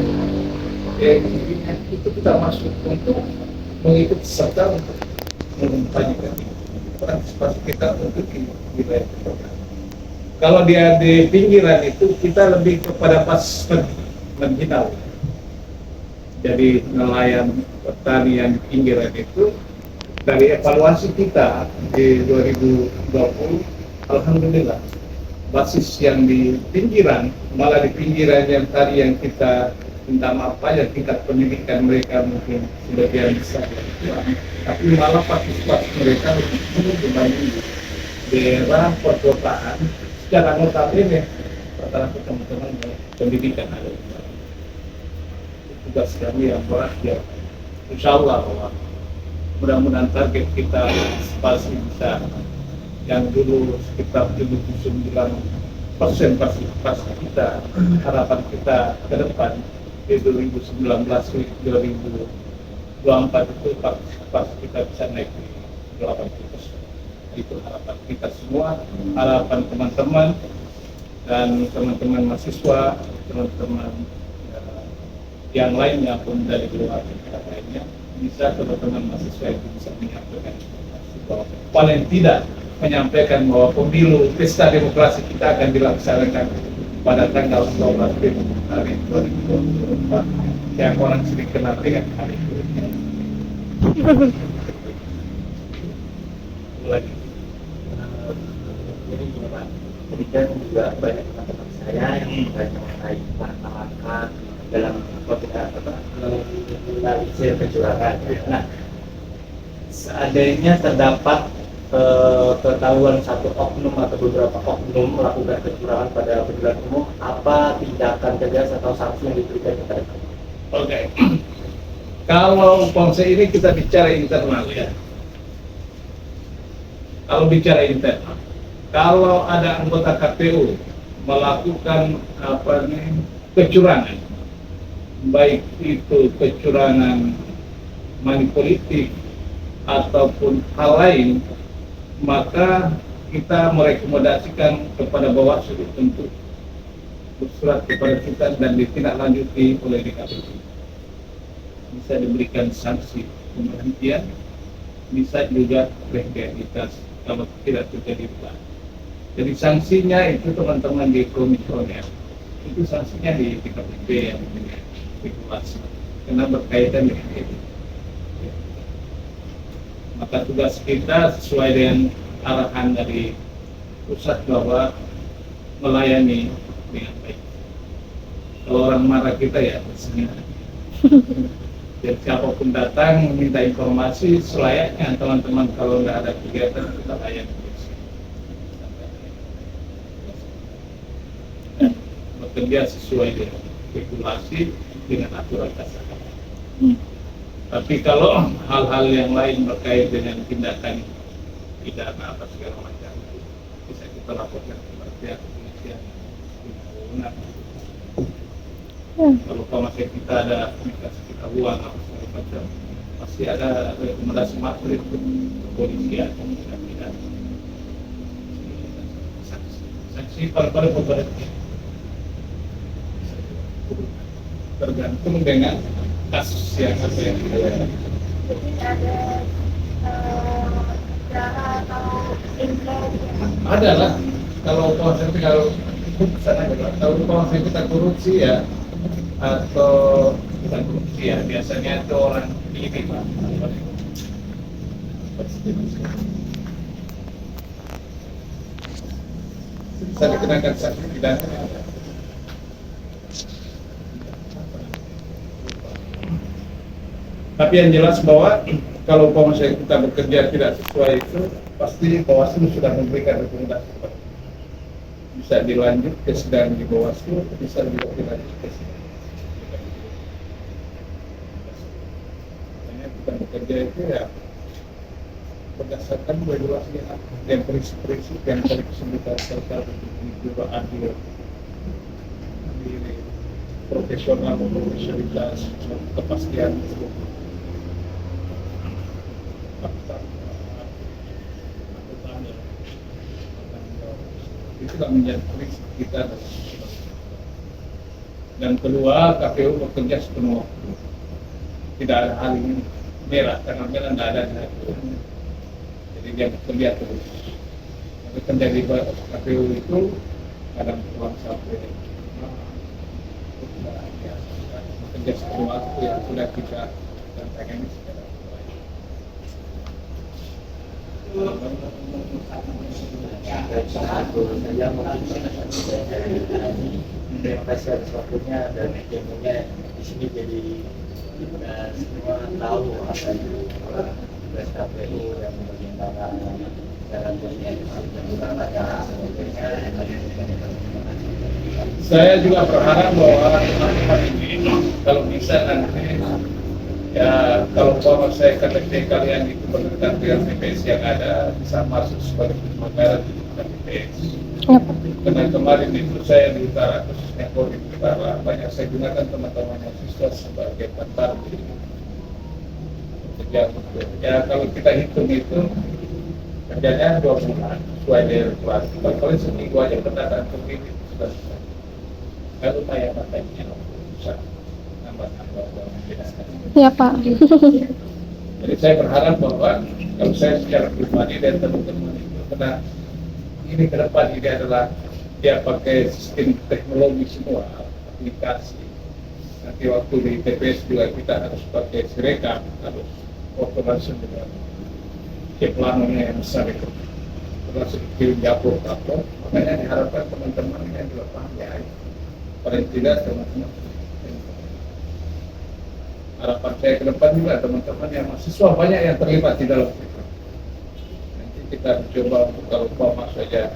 BNI-nya. Itu kita masuk untuk mengikut serta untuk mengumpulkan partisipasi kita untuk di wilayah kota. Kalau dia di pinggiran itu kita lebih kepada pas marginal. Jadi nelayan petani yang di pinggiran itu dari evaluasi kita di 2020, alhamdulillah basis yang di pinggiran, malah di pinggiran yang tadi yang kita minta maaf aja tingkat pendidikan mereka mungkin sebagian besar tapi malah partisipasi mereka lebih tinggi dibanding daerah perkotaan. Secara notabene rata-rata teman-teman pendidikan ada tugas kami yang berat ya. Insya Allah bahwa mudah-mudahan target kita pasti bisa yang dulu sekitar 79% partisipasi kita, harapan kita ke depan di 2019-2024 itu partisipasi kita bisa naik di 80%. Itu harapan kita semua, harapan teman-teman dan teman-teman mahasiswa, teman-teman yang lainnya pun dari luar lainnya bisa teman-teman mahasiswa itu bisa menyampaikan bahwa paling tidak menyampaikan bahwa pemilu pesta demokrasi kita akan dilaksanakan pada tanggal 12 Februari 2024 yang orang sering kenal dengan hari itu. Lagi. Jadi gini Pak, tadi kan juga banyak teman-teman saya yang bertanya mengenai langkah-langkah dalam meminimalisir kecurangan. Nah, seandainya terdapat ketahuan satu oknum atau beberapa oknum melakukan kecurangan pada pemilihan umum, apa tindakan tegas atau sanksi yang diberikan kepada mereka? Oke. Kalau konsep ini kita bicara internal ya. Kalau bicara internal, kalau ada anggota KPU melakukan kecurangan, baik itu kecurangan money politik ataupun hal lain, maka kita merekomendasikan kepada Bawaslu untuk bersurat kepada kita dan ditindaklanjuti oleh DKPP. Bisa diberikan sanksi pemberhentian, bisa juga legalitas kalau tidak terjadi pelanggaran. Jadi sanksinya itu teman-teman di komisioner, itu sanksinya di DKPP yang regulasi karena berkaitan dengan itu. Maka tugas kita sesuai dengan arahan dari pusat bahwa melayani dengan baik. Kalau orang marah kita ya bersihnya. Jadi siapapun datang meminta informasi selayaknya teman-teman kalau nggak ada kegiatan kita layani bersih. Dan bekerja sesuai dengan regulasi dengan aturan dasar. Tapi kalau hal-hal yang lain berkait dengan tindakan pidana apa segala macam bisa kita laporkan kepada pihak kepolisian. Kalau masih kita ada komunikasi kita uang apa segala macam, pasti ada rekomendasi materi untuk kepolisian dan tidak saksi pada tergantung dengan kasus yang apa yang Jadi ada darah atau info ada lah. Kalau konsep kalau sana kalau konsep kita korupsi ya atau bukan korupsi ya biasanya itu orang ini pak. Bisa dikenakan sanksi pidana. Tapi yang jelas bahwa kalau misalnya kita bekerja tidak sesuai itu, pasti Bawaslu sudah memberikan rekomendasi. Bisa dilanjut ke sidang di Bawaslu, bisa juga dilanjut ke sidang. Makanya kita bekerja itu ya berdasarkan regulasi yang prinsip-prinsip yang tadi disebutkan serta juga adil, profesional, profesionalitas, kepastian. Itu tidak menjadi prinsip kita. Dan kedua, KPU bekerja sepenuh waktu. Tidak ada hal ini merah, karena merah tidak ada. Jadi dia bekerja terus. Tapi terjadi KPU itu kadang pulang sampai bekerja sepenuh waktu yang sudah kita tantangkan secara baik. Saya demokrasi atas waktunya dan ilmunya di sini jadi semua tahu apa itu tugas KPU yang bagaimana cara saya juga berharap bahwa teman-teman ini kalau bisa nanti ya kalau saya KTP kalian itu berdekatan dengan TPS yang ada bisa masuk sebagai penyelenggara di TPS. Karena kemarin itu saya di utara, khususnya di utara, banyak saya gunakan teman-teman yang siswa sebagai pentar di kerja. Ya kalau kita hitung itu kerjanya 2 bulan sesuai dari kelas. Kalau seminggu aja pendataan ini sudah selesai. Kalau lumayan matanya bisa nambah-nambah. Ya Pak. Jadi saya berharap bahwa kalau saya secara pribadi dan teman-teman itu karena ini ke depan ini adalah dia pakai sistem teknologi semua, aplikasi. Nanti waktu di TPS juga kita harus pakai Sirekap, harus foto langsung dengan planonya yang besar itu. Langsung kirim dapur kapal. Makanya diharapkan teman-teman yang juga paham ya. Paling tidak teman-teman. Harapan saya ke depan juga teman-teman yang mahasiswa banyak yang terlibat di dalam itu. Nanti kita coba untuk kalau umpama saja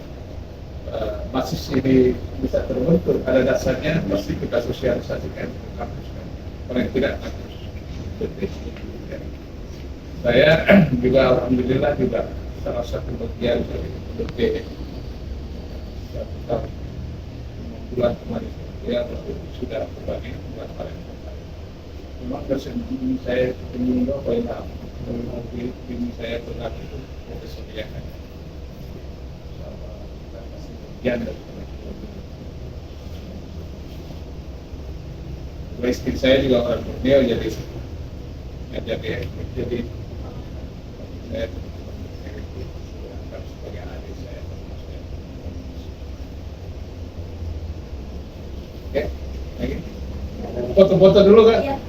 mahasiswa ini bisa terbentuk, ada dasarnya pasti kita sosialisasikan ke kampus. Paling tidak kampus. Saya juga alhamdulillah juga salah satu bagian dari BPS. Bulan kemarin ya sudah kembali bulan paling. Memang kesempatan saya ketemu banyak ini saya pernah itu profesor yang istri saya juga orang Borneo jadi saya sebagai adik saya. Oke, lagi foto-foto dulu kan?